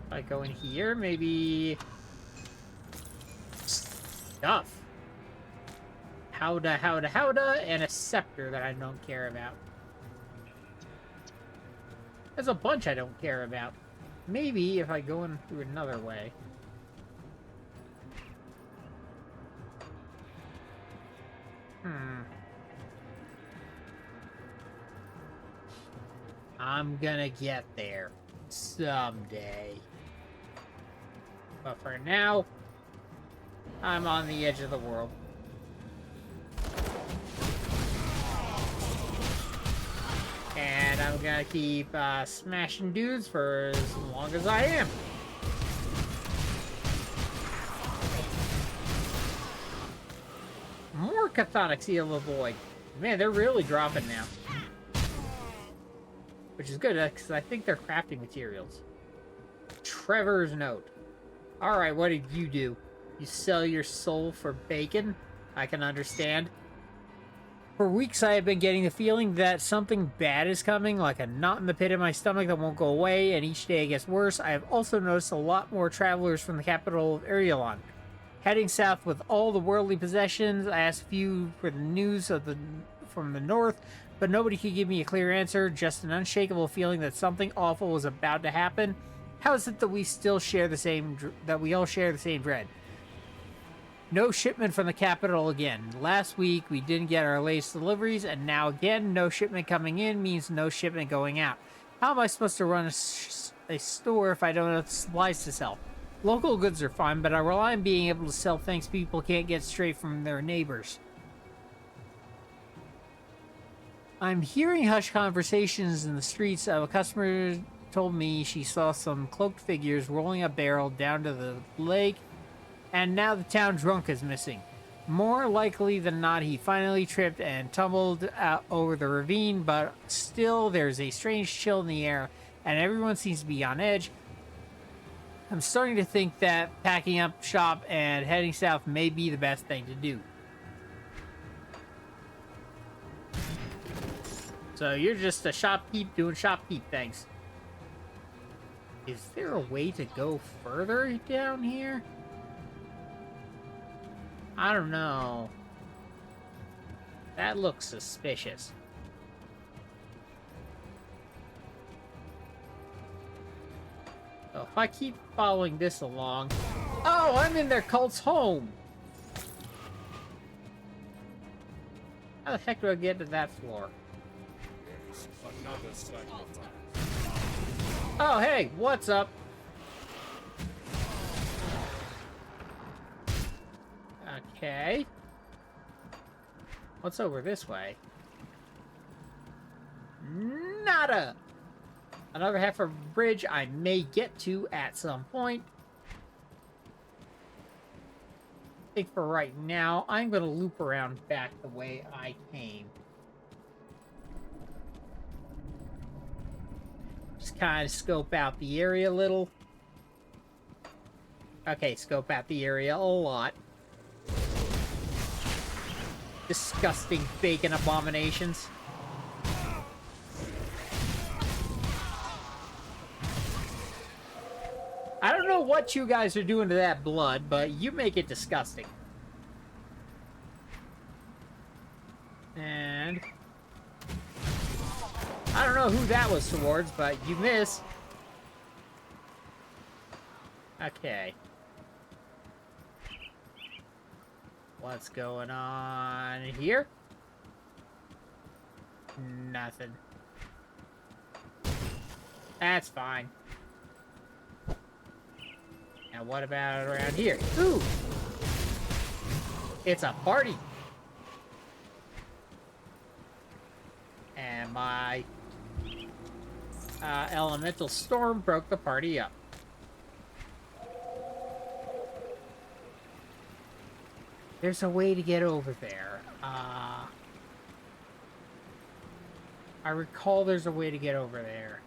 A: If I go in here, maybe... Stuff. Howda, and a scepter that I don't care about. There's a bunch I don't care about. Maybe if I go in through another way. I'm gonna get there someday. But for now, I'm on the edge of the world. And I'm gonna keep smashing dudes for as long as I am. More chthonic seal of void. Man, they're really dropping now. Which is good, because I think they're crafting materials. Trevor's note. Alright, what did you do? You sell your soul for bacon? I can understand. For weeks I have been getting the feeling that something bad is coming, like a knot in the pit of my stomach that won't go away, and each day it gets worse. I have also noticed a lot more travelers from the capital of Arielon. Heading south with all the worldly possessions, I asked a few for the news from the north, but nobody could give me a clear answer, just an unshakable feeling that something awful was about to happen. How is it that we all share the same dread? No shipment from the capital again. Last week, we didn't get our latest deliveries, and now again, no shipment coming in means no shipment going out. How am I supposed to run a store if I don't have supplies to sell? Local goods are fine, but I rely on being able to sell things people can't get straight from their neighbors. I'm hearing hushed conversations in the streets. A customer told me she saw some cloaked figures rolling a barrel down to the lake, and now the town drunk is missing. More likely than not, he finally tripped and tumbled over the ravine, but still there's a strange chill in the air, and everyone seems to be on edge. I'm starting to think that packing up shop and heading south may be the best thing to do. So you're just a shopkeep doing shopkeep things. Is there a way to go further down here? I don't know. That looks suspicious. So if I keep following this along... Oh, I'm in their cult's home! How the heck do I get to that floor?
E: Another sacrifice.
A: Oh, hey, what's up? Okay. What's over this way? Nada! Another half of a bridge I may get to at some point. I think for right now, I'm going to loop around back the way I came. Just kind of scope out the area a little. Okay, scope out the area a lot. Disgusting bacon abominations. I don't know what you guys are doing to that blood, but you make it disgusting. And... I don't know who that was towards, but you miss. Okay. What's going on here? Nothing. That's fine. Now what about around here? Ooh! It's a party! And my elemental storm broke the party up. There's a way to get over there. I recall there's a way to get over there.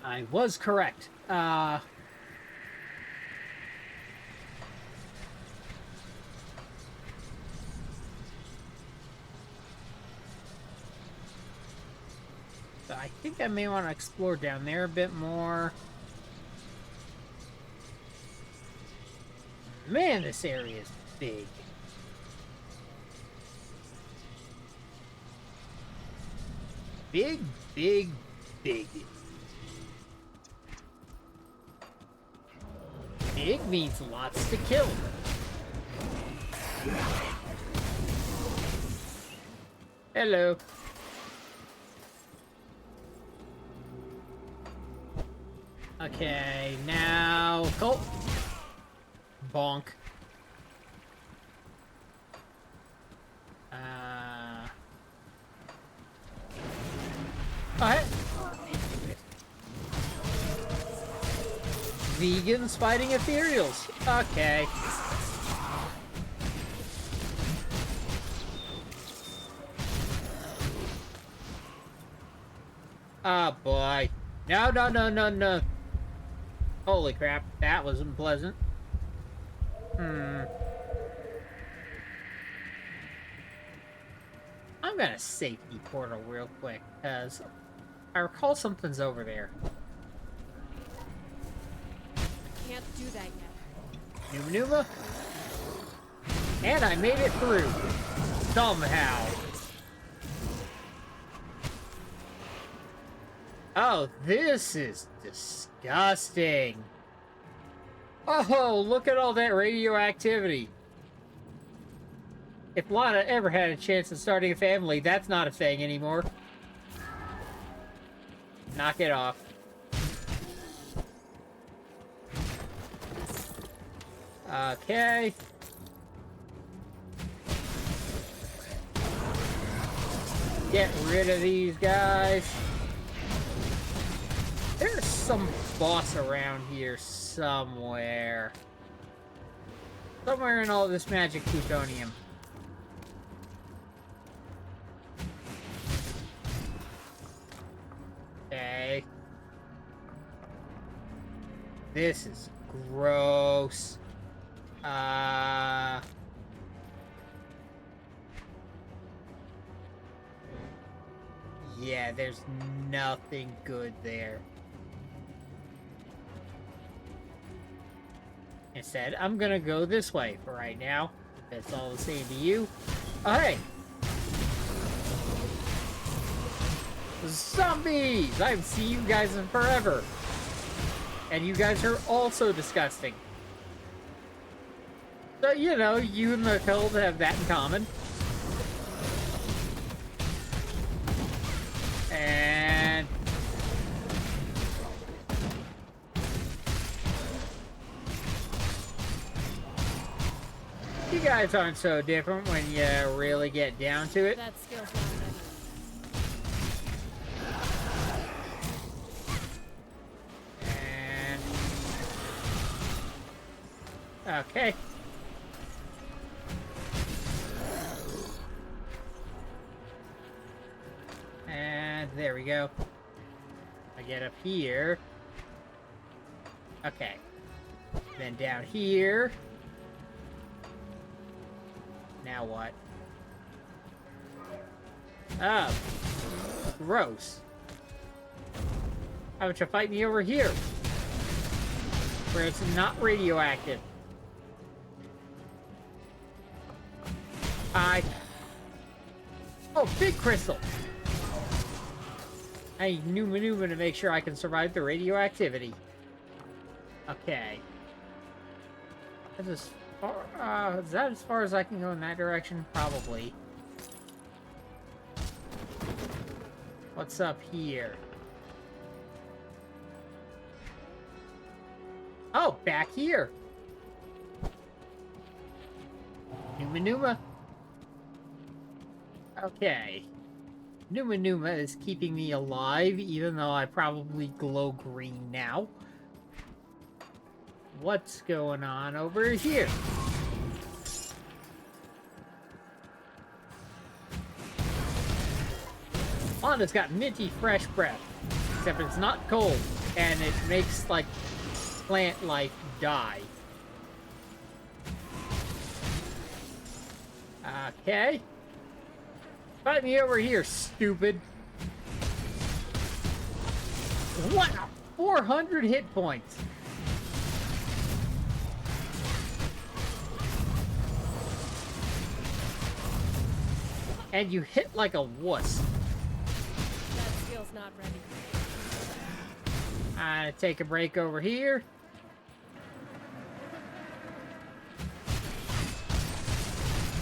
A: I was correct. So I think I may want to explore down there a bit more. Man, this area is big. Big, big, big. Big means lots to kill. Hello. Okay, now... Oh! Bonk. Alright. Vegans fighting ethereals. Okay. Oh boy. No, no, no, no, no. Holy crap, that wasn't pleasant. I'm gonna safety portal real quick, because I recall something's over there.
B: Can't do that yet.
A: Numa Numa? And I made it through. Somehow. Oh, this is disgusting. Oh, look at all that radioactivity. If Lana ever had a chance of starting a family, that's not a thing anymore. Knock it off. Okay. Get rid of these guys. There's some boss around here somewhere. Somewhere in all this magic plutonium. Okay. This is gross. Yeah, there's nothing good there. Instead, I'm gonna go this way for right now. That's all the same to you. Oh, hey! Zombies! I haven't seen you guys in forever. And you guys are also disgusting. So, you know, you and the cold have that in common. And... you guys aren't so different when you really get down to it.
B: That skill's not ready.
A: Okay. And there we go. I get up here. Okay. Then down here. Now what? Oh. Gross. How about you fight me over here? Where it's not radioactive. Oh, big crystal! I need new maneuver to make sure I can survive the radioactivity. Okay. Is that as far as I can go in that direction? Probably. What's up here? Oh, back here! Numa Numa. Okay. Numa Numa is keeping me alive, even though I probably glow green now. What's going on over here? Lana's got minty fresh breath. Except it's not cold, and it makes, like, plant life die. Okay. Fight me over here, stupid. Wow! 400 hit points. And you hit like a wuss.
B: That skill's not ready.
A: I'm gonna take a break over here.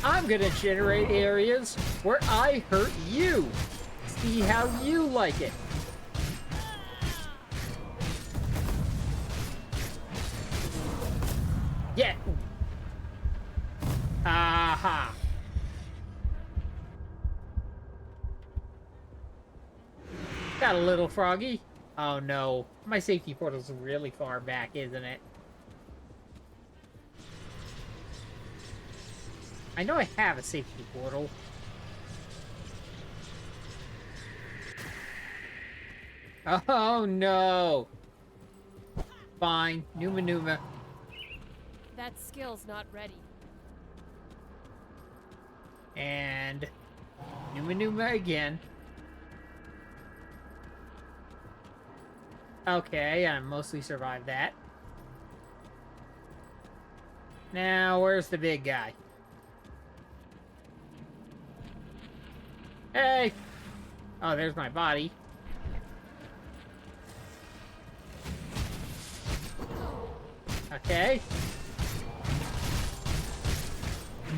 A: I'm gonna generate areas where I hurt you. See how you like it. Yeah. Aha. Got a little froggy. Oh no. My safety portal's really far back, isn't it? I know I have a safety portal. Oh no! Fine, Numa Numa.
B: That skill's not ready.
A: And Numa Numa again. Okay, I mostly survived that. Now, where's the big guy? Hey! Oh, there's my body. Okay.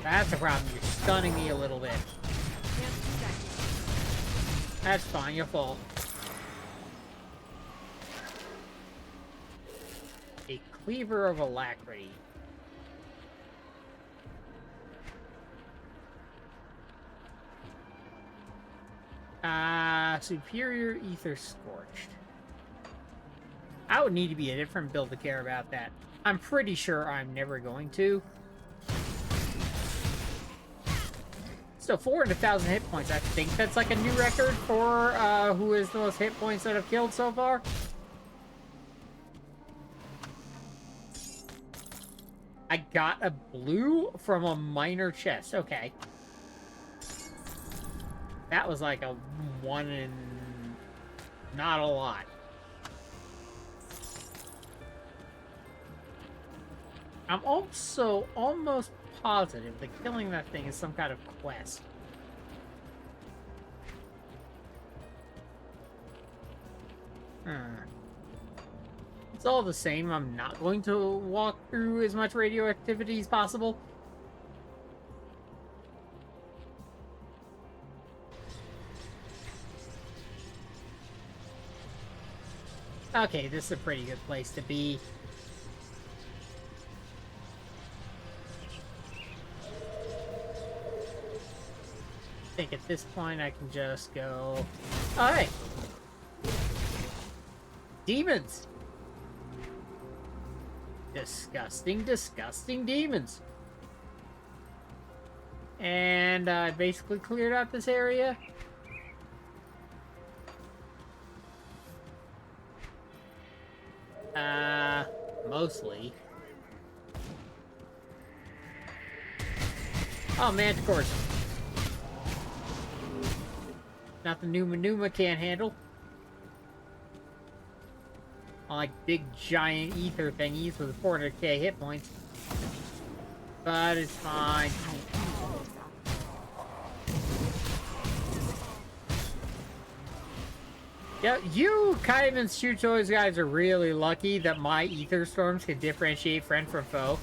A: That's the problem. You're stunning me a little bit.
B: Can't do that yet.
A: That's fine. You'll fall. A cleaver of alacrity. Superior ether scorched. I would need to be a different build to care about that. I'm pretty sure I'm never going to. So 400,000 hit points. I think that's like a new record for who is the most hit points that I've killed so far. I got a blue from a minor chest. Okay. That was like a 1 in... not a lot. I'm also almost positive that killing that thing is some kind of quest. It's all the same. I'm not going to walk through as much radioactivity as possible. Okay, this is a pretty good place to be. I think at this point I can just go... Oh, hey! Demons! Disgusting, disgusting demons. And I basically cleared out this area. Mostly. Oh, manticores. Nothing Numa can't handle. I like big giant ether thingies with 400k hit points. But it's fine. Yeah, you Kymon Shoot Toys guys are really lucky that my ether storms can differentiate friend from foe.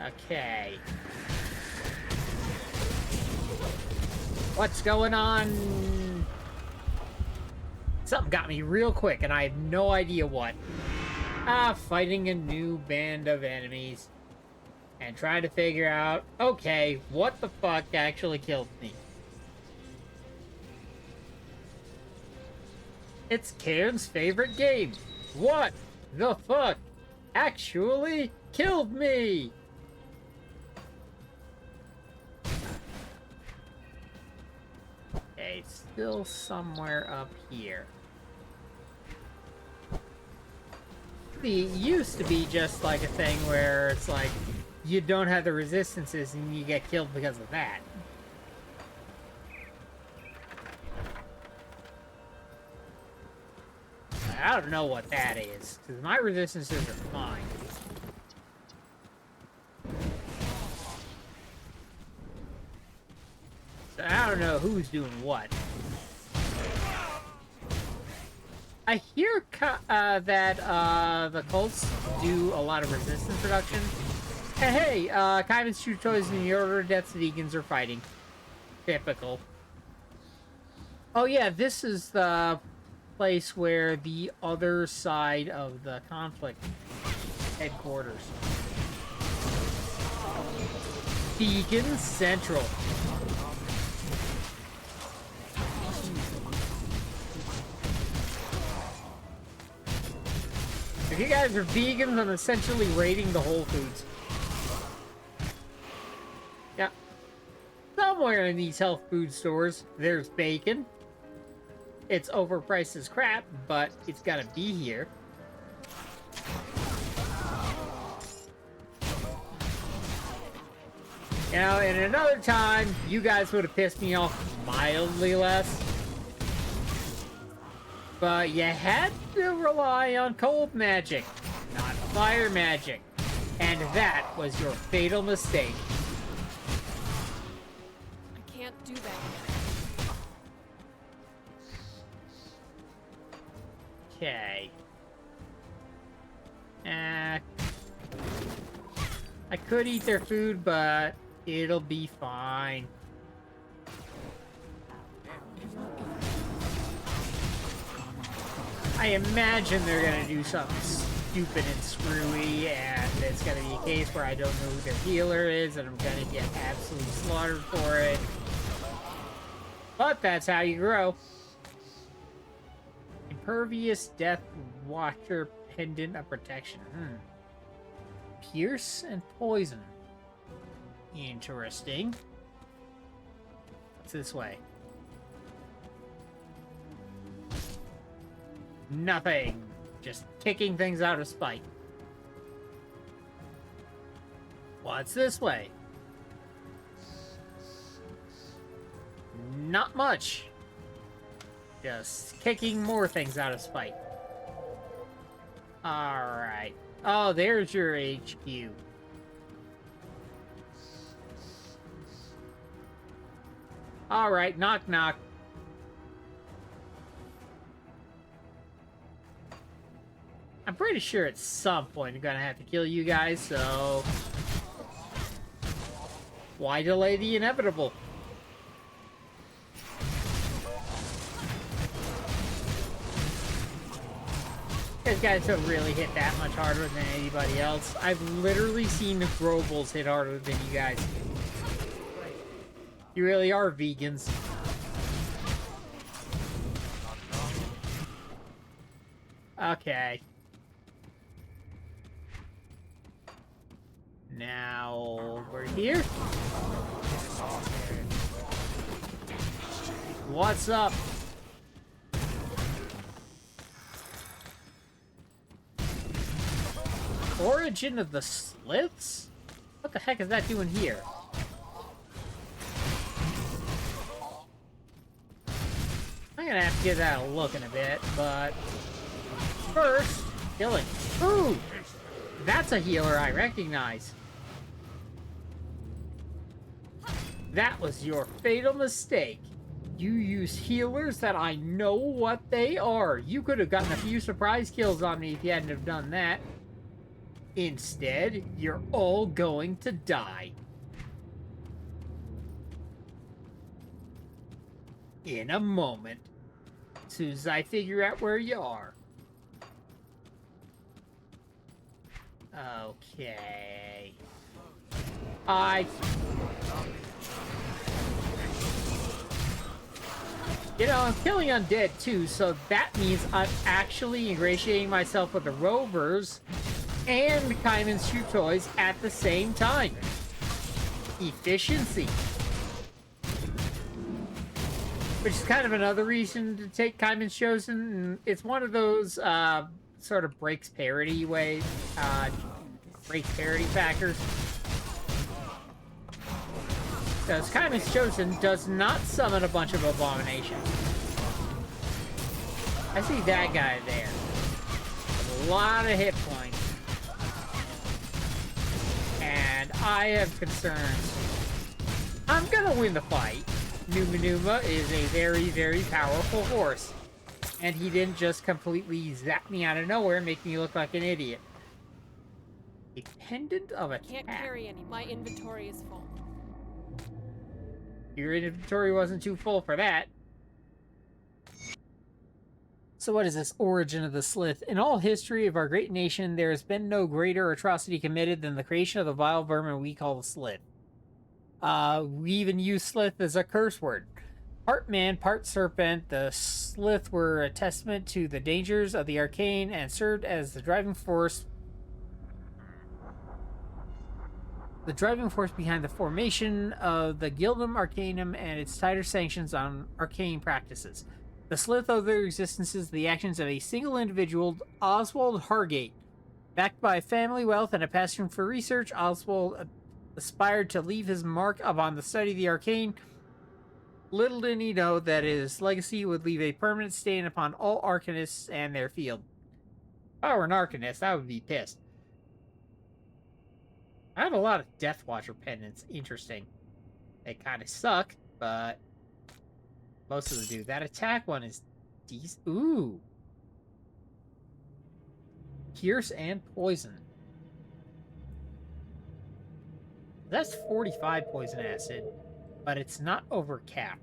A: Okay. What's going on? Something got me real quick, and I have no idea what. Fighting a new band of enemies. And trying to figure out, okay, what the fuck actually killed me? It's Karen's favorite game. What the fuck actually killed me? Okay, it's still somewhere up here. It used to be just like a thing where it's like you don't have the resistances and you get killed because of that. I don't know what that is, because my resistances are fine. So I don't know who's doing what. I hear that the cults do a lot of resistance reduction. And hey, Kymon Shoot Toys and the Order of Death's vegans are fighting. Typical. Oh yeah, this is the place where the other side of the conflict headquarters. Vegan Central. If you guys are vegans, I'm essentially raiding the Whole Foods. Yeah. Somewhere in these health food stores, there's bacon. It's overpriced as crap, but it's gotta be here. You know, in another time, you guys would have pissed me off mildly less. But you had to rely on cold magic, not fire magic. And that was your fatal mistake.
B: I can't do that yet.
A: Okay. I could eat their food, but it'll be fine. I imagine they're gonna do something stupid and screwy, and it's gonna be a case where I don't know who their healer is, and I'm gonna get absolutely slaughtered for it. But that's how you grow. Impervious Death Watcher Pendant of Protection. Pierce and Poison. Interesting. What's this way? Nothing. Just kicking things out of spite. What's this way? Not much. Just kicking more things out of spite. Alright. Oh, there's your HQ. Alright, knock knock. I'm pretty sure at some point I'm gonna have to kill you guys, so... why delay the inevitable? These guys don't really hit that much harder than anybody else. I've literally seen the Grobels hit harder than you guys. You really are vegans. Okay. Now, we're here. What's up? Origin of the Sliths? What the heck is that doing here? I'm gonna have to give that a look in a bit, but first, killing. Ooh! That's a healer I recognize. That was your fatal mistake. You use healers that I know what they are. You could have gotten a few surprise kills on me if you hadn't have done that. Instead, you're all going to die. In a moment. As soon as I figure out where you are. Okay. You know, I'm killing undead too, so that means I'm actually ingratiating myself with the rovers and Kymon's shoe toys at the same time. Efficiency. Which is kind of another reason to take Kymon's Chosen. It's one of those sort of breaks parity ways, breaks parity factors. Because Kymon's Chosen does not summon a bunch of abominations. I see that guy there. With a lot of hit points. And I have concerns. I'm gonna win the fight. Numa Numa is a very, very powerful horse. And he didn't just completely zap me out of nowhere and make me look like an idiot. A pendant of attack.
B: Can't carry any. My inventory is full.
A: Your inventory wasn't too full for that. So what is this origin of the Slith? In all history of our great nation, there has been no greater atrocity committed than the creation of the vile vermin we call the Slith. We even use Slith as a curse word. Part man, part serpent, the Slith were a testament to the dangers of the arcane and served as the driving force behind the formation of the Gildum Arcanum and its tighter sanctions on arcane practices. The Slith owe their existences to the actions of a single individual, Oswald Hargate. Backed by family wealth and a passion for research, Oswald aspired to leave his mark upon the study of the arcane. Little did he know that his legacy would leave a permanent stain upon all arcanists and their field. If I were an arcanist, I would be pissed. I have a lot of Death Watcher pendants. Interesting. They kind of suck, but most of them do. That attack one is decent. Ooh. Pierce and poison. That's 45 poison acid, but it's not over cap.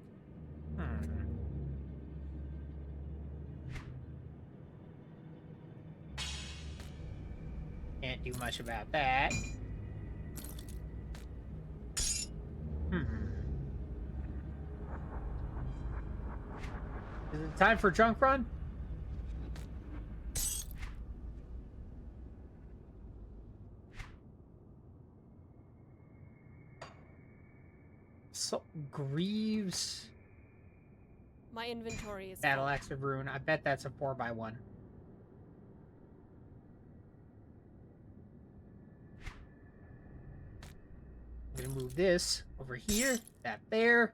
A: Can't do much about that. Is it time for junk run? Greaves.
B: My inventory is
A: Battle
B: full.
A: Axe of Ruin. I bet that's a 4x1. I'm gonna move this over here, that there.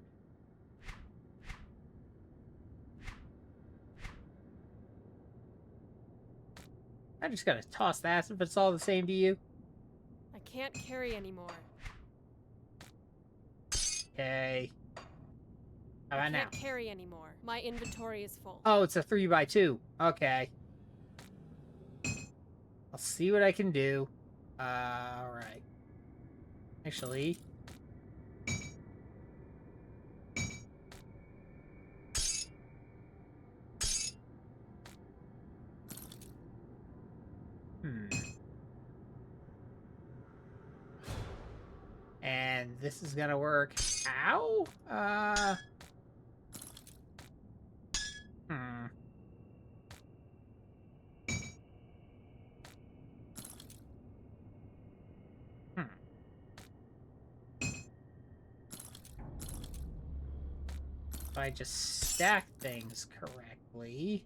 A: I just gotta toss that if it's all the same to you.
B: I can't carry anymore.
A: Okay. How
B: I
A: about now?
B: can't carry anymore. My inventory is full.
A: Oh, it's a 3x2. Okay. I'll see what I can do. Alright. Actually. And this is gonna work. Ow! Hmm. If I just stack things correctly.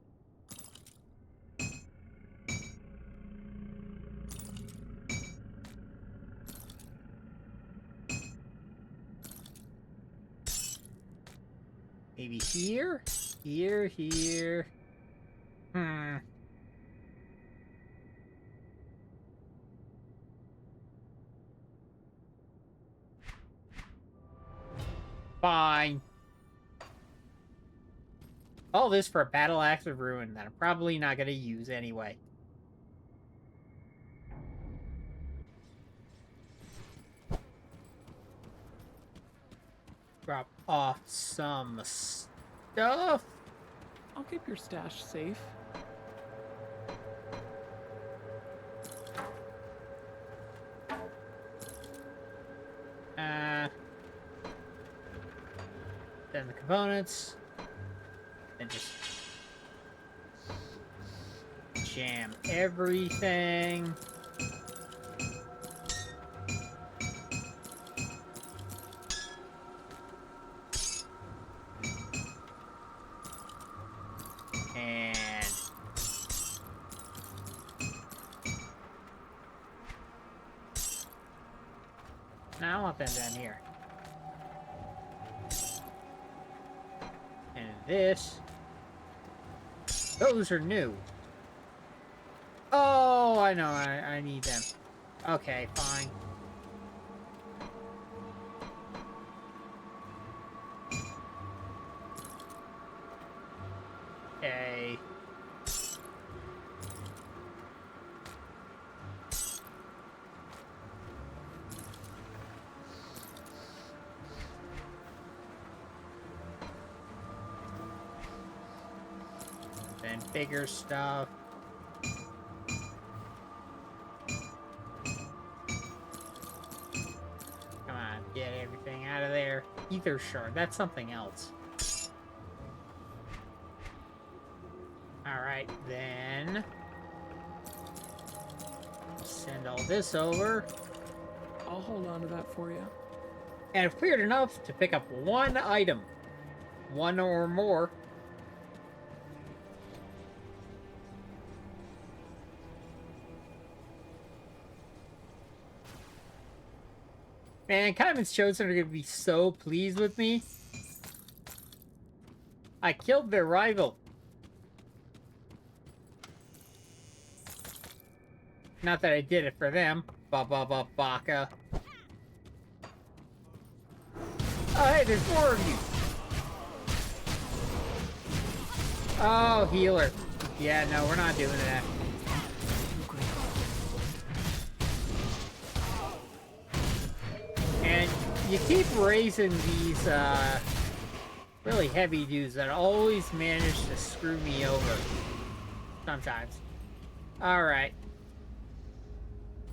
A: Maybe here? Here. Fine. All this for a Battle Axe of Ruin that I'm probably not going to use anyway. Drop off some stuff.
C: I'll keep your stash safe.
A: Then the components. Then just jam everything. And now I want them down here. And this. Those are new. Oh, I know. I need them. Okay, fine. Okay. Then bigger stuff. Come on, get everything out of there. Aether shard, that's something else. Alright, then send all this over.
C: I'll hold on to that for you.
A: And I've cleared enough to pick up one item. One or more. Man, Kymon's chosen are going to be so pleased with me. I killed their rival. Not that I did it for them. Baka. Oh, hey, there's more of you. Oh, healer. Yeah, no, we're not doing that. And you keep raising these, really heavy dudes that always manage to screw me over. Sometimes. Alright.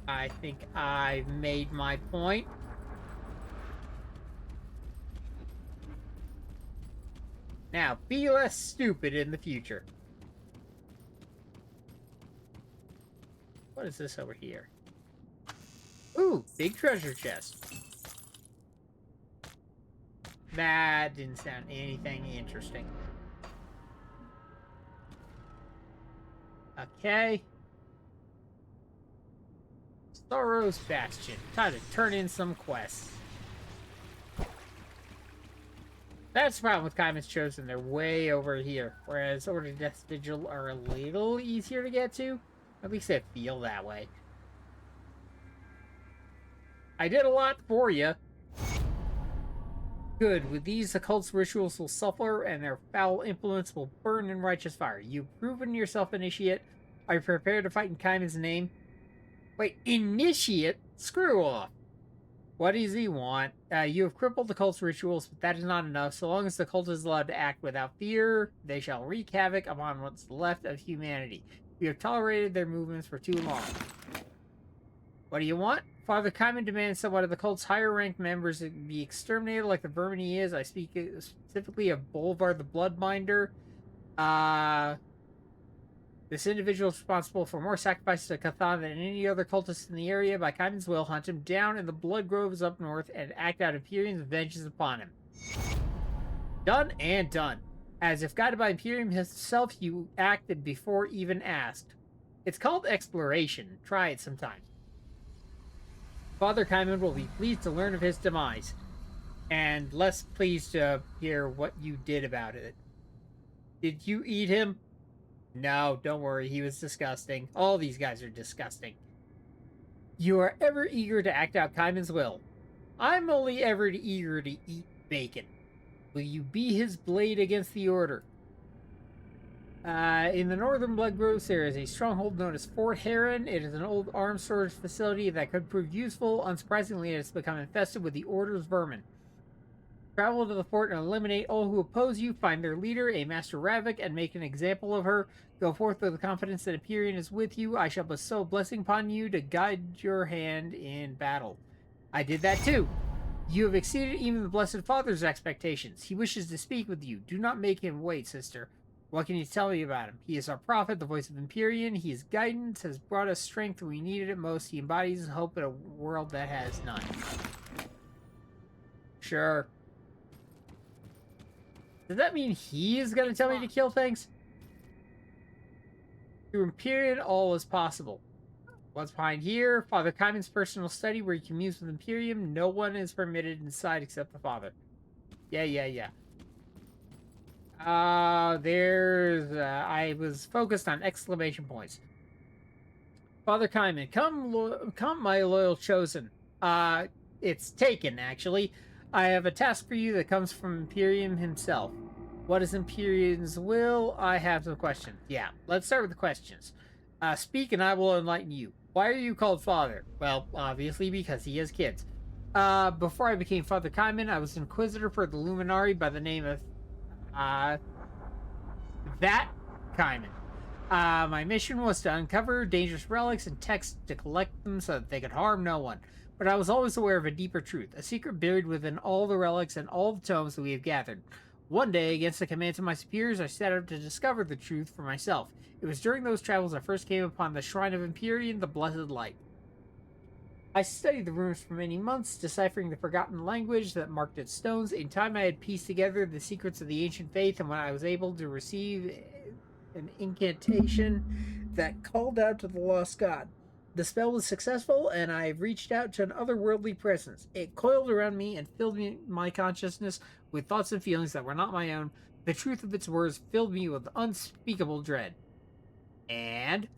A: I think I've made my point. Now, be less stupid in the future. What is this over here? Ooh, big treasure chest. That didn't sound anything interesting. Okay. Sorrow's Bastion. Time to turn in some quests. That's the problem with Kymon's Chosen. They're way over here. Whereas Order of Death's Vigil are a little easier to get to. At least they feel that way. I did a lot for you. Good. With these, the cult's rituals will suffer and their foul implements will burn in righteous fire. You've proven yourself initiate. Are you prepared to fight in Kymon's name? Wait, initiate? Screw off. What does he want? You have crippled the cult's rituals, but that is not enough. So long as the cult is allowed to act without fear, they shall wreak havoc upon what's left of humanity. You have tolerated their movements for too long. What do you want? Father Kymon demands that one of the cult's higher-ranked members be exterminated like the vermin he is. I speak specifically of Bolvar the Bloodbinder. This individual is responsible for more sacrifices to Cathan than any other cultist in the area. By Kymon's will, hunt him down in the blood groves up north and act out Imperium's vengeance upon him. Done and done. As if guided by Imperium himself, you acted before even asked. It's called exploration. Try it sometime. Father Kymon will be pleased to learn of his demise, and less pleased to hear what you did about it. Did you eat him? No, don't worry, he was disgusting. All these guys are disgusting. You are ever eager to act out Kymon's will. I'm only ever eager to eat bacon. Will you be his blade against the Order? In the northern blood groves, there is a stronghold known as Fort Heron. It is an old arms storage facility that could prove useful. Unsurprisingly, it has become infested with the Order's vermin. Travel to the fort and eliminate all who oppose you. Find their leader, a Master Ravik, and make an example of her. Go forth with the confidence that Empyrean is with you. I shall bestow a blessing upon you to guide your hand in battle. I did that too. You have exceeded even the Blessed Father's expectations. He wishes to speak with you. Do not make him wait, sister. What can you tell me about him? He is our prophet, the voice of Empyrean. His guidance has brought us strength when we needed it most. He embodies hope in a world that has none. Sure. Does that mean he is going to tell me to kill things? Through Empyrean, all is possible. What's behind here? Father Kymon's personal study where he communes with Imperium. No one is permitted inside except the Father. Yeah. I was focused on exclamation points. Father Kymon, come, my loyal chosen. It's taken, actually. I have a task for you that comes from Imperium himself. What is Imperium's will? I have some questions. Yeah, let's start with the questions. Speak and I will enlighten you. Why are you called Father? Well, obviously because he has kids. Before I became Father Kymon, I was Inquisitor for the Luminari by the name of that Kymon. My mission was to uncover dangerous relics and texts to collect them so that they could harm no one. But I was always aware of a deeper truth, a secret buried within all the relics and all the tomes that we have gathered. One day, against the commands of my superiors, I set out to discover the truth for myself. It was during those travels I first came upon the Shrine of Empyrean, the Blessed Light. I studied the runes for many months, deciphering the forgotten language that marked its stones. In time I had pieced together the secrets of the ancient faith, and when I was able to receive an incantation that called out to the lost god. The spell was successful, and I reached out to an otherworldly presence. It coiled around me and filled my consciousness with thoughts and feelings that were not my own. The truth of its words filled me with unspeakable dread. And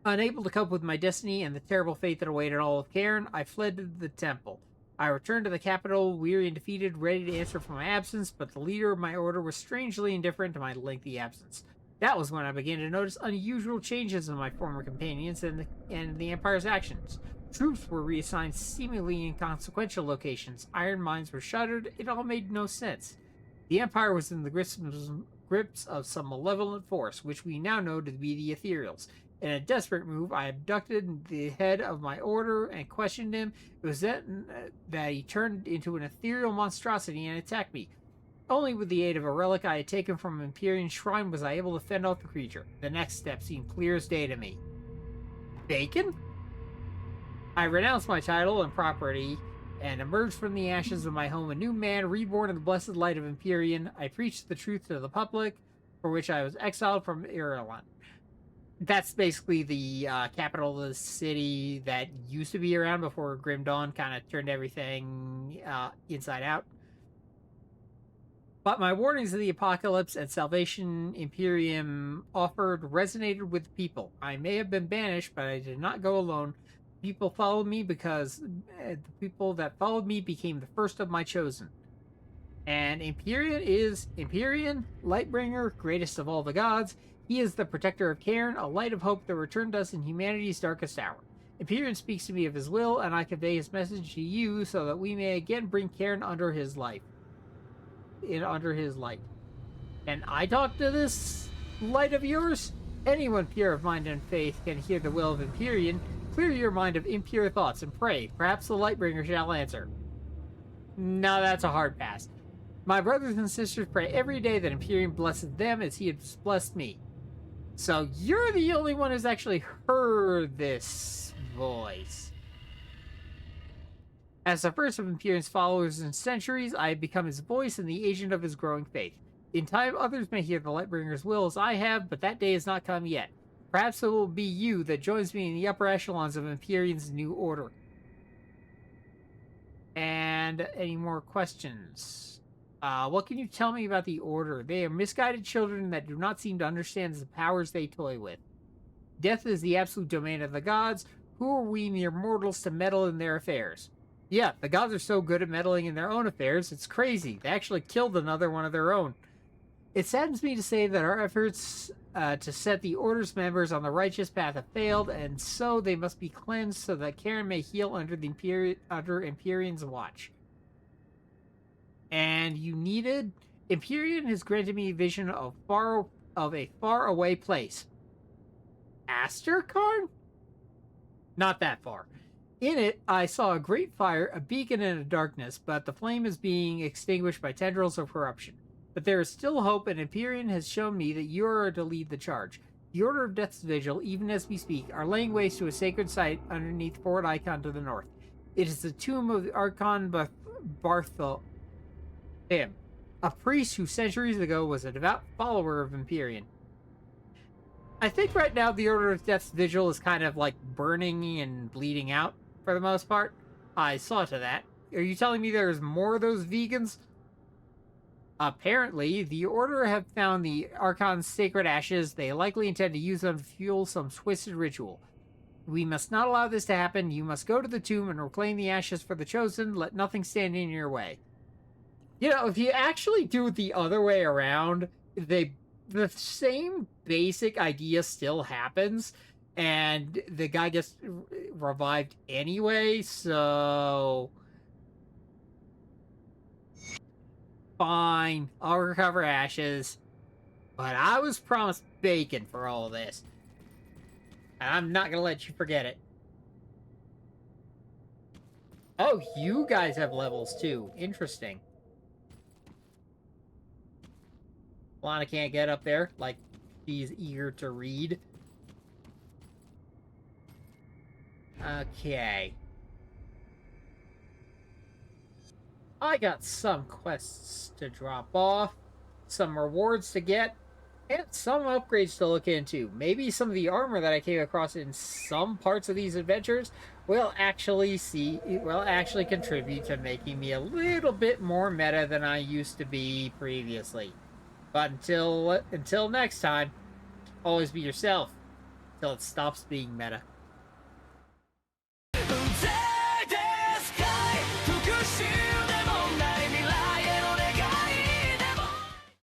A: unable to cope with my destiny and the terrible fate that awaited all of Cairn, I fled to the temple. I returned to the capital, weary and defeated, ready to answer for my absence, but the leader of my order was strangely indifferent to my lengthy absence. That was when I began to notice unusual changes in my former companions and the Empire's actions. Troops were reassigned seemingly inconsequential locations. Iron mines were shuttered. It all made no sense. The Empire was in the grips of some malevolent force, which we now know to be the Ethereals. In a desperate move, I abducted the head of my order and questioned him. It was then that he turned into an ethereal monstrosity and attacked me. Only with the aid of a relic I had taken from an Empyrean shrine was I able to fend off the creature. The next step seemed clear as day to me. Bacon? I renounced my title and property and emerged from the ashes of my home a new man, reborn in the blessed light of Empyrean. I preached the truth to the public, for which I was exiled from Ireland. That's basically the capital of the city that used to be around before Grim Dawn kind of turned everything inside out. But my warnings of the apocalypse and salvation Imperium offered resonated with the people. I may have been banished, but I did not go alone. People followed me because the people that followed me became the first of my chosen. And Empyrean, Lightbringer, greatest of all the gods. He is the protector of Cairn, a light of hope that returned us in humanity's darkest hour. Empyrean speaks to me of his will, and I convey his message to you so that we may again bring Cairn under his light. And I talk to this light of yours? Anyone pure of mind and faith can hear the will of Empyrean. Clear your mind of impure thoughts and pray. Perhaps the Lightbringer shall answer. No, that's a hard pass. My brothers and sisters pray every day that Empyrean blesses them as he has blessed me. So you're the only one who's actually heard this voice. As the first of Empyrean's followers in centuries, I have become his voice and the agent of his growing faith. In time, others may hear the Lightbringer's will as I have, but that day has not come yet. Perhaps it will be you that joins me in the upper echelons of Empyrean's new order. And any more questions? What can you tell me about the Order? They are misguided children that do not seem to understand the powers they toy with. Death is the absolute domain of the gods. Who are we mere mortals to meddle in their affairs? Yeah, the gods are so good at meddling in their own affairs, it's crazy. They actually killed another one of their own. It saddens me to say that our efforts to set the Order's members on the righteous path have failed, and so they must be cleansed so that Cairn may heal under Empyrean's watch. And you needed... Empyrean has granted me a vision of a far-away place. Asterkarn? Not that far. In it, I saw a great fire, a beacon in the darkness, but the flame is being extinguished by tendrils of corruption. But there is still hope, and Empyrean has shown me that you are to lead the charge. The Order of Death's Vigil, even as we speak, are laying waste to a sacred site underneath Fort Icon to the north. It is the tomb of the Archon Barthol... him, a priest who centuries ago was a devout follower of Empyrean. I think right now the Order of Death's Vigil is kind of like burning and bleeding out for the most part. I saw to that. Are you telling me there's more of those vegans? Apparently, the Order have found the Archon's sacred ashes. They likely intend to use them to fuel some twisted ritual. We must not allow this to happen. You must go to the tomb and reclaim the ashes for the chosen. Let nothing stand in your way. You know, if you actually do it the other way around, the same basic idea still happens, and the guy gets revived anyway, so... Fine, I'll recover ashes, but I was promised bacon for all this. And I'm not gonna let you forget it. Oh, you guys have levels too. Interesting. Lana can't get up there, like she's eager to read. Okay. I got some quests to drop off, some rewards to get, and some upgrades to look into. Maybe some of the armor that I came across in some parts of these adventures will actually contribute to making me a little bit more meta than I used to be previously. But until next time, always be yourself, till it stops being meta.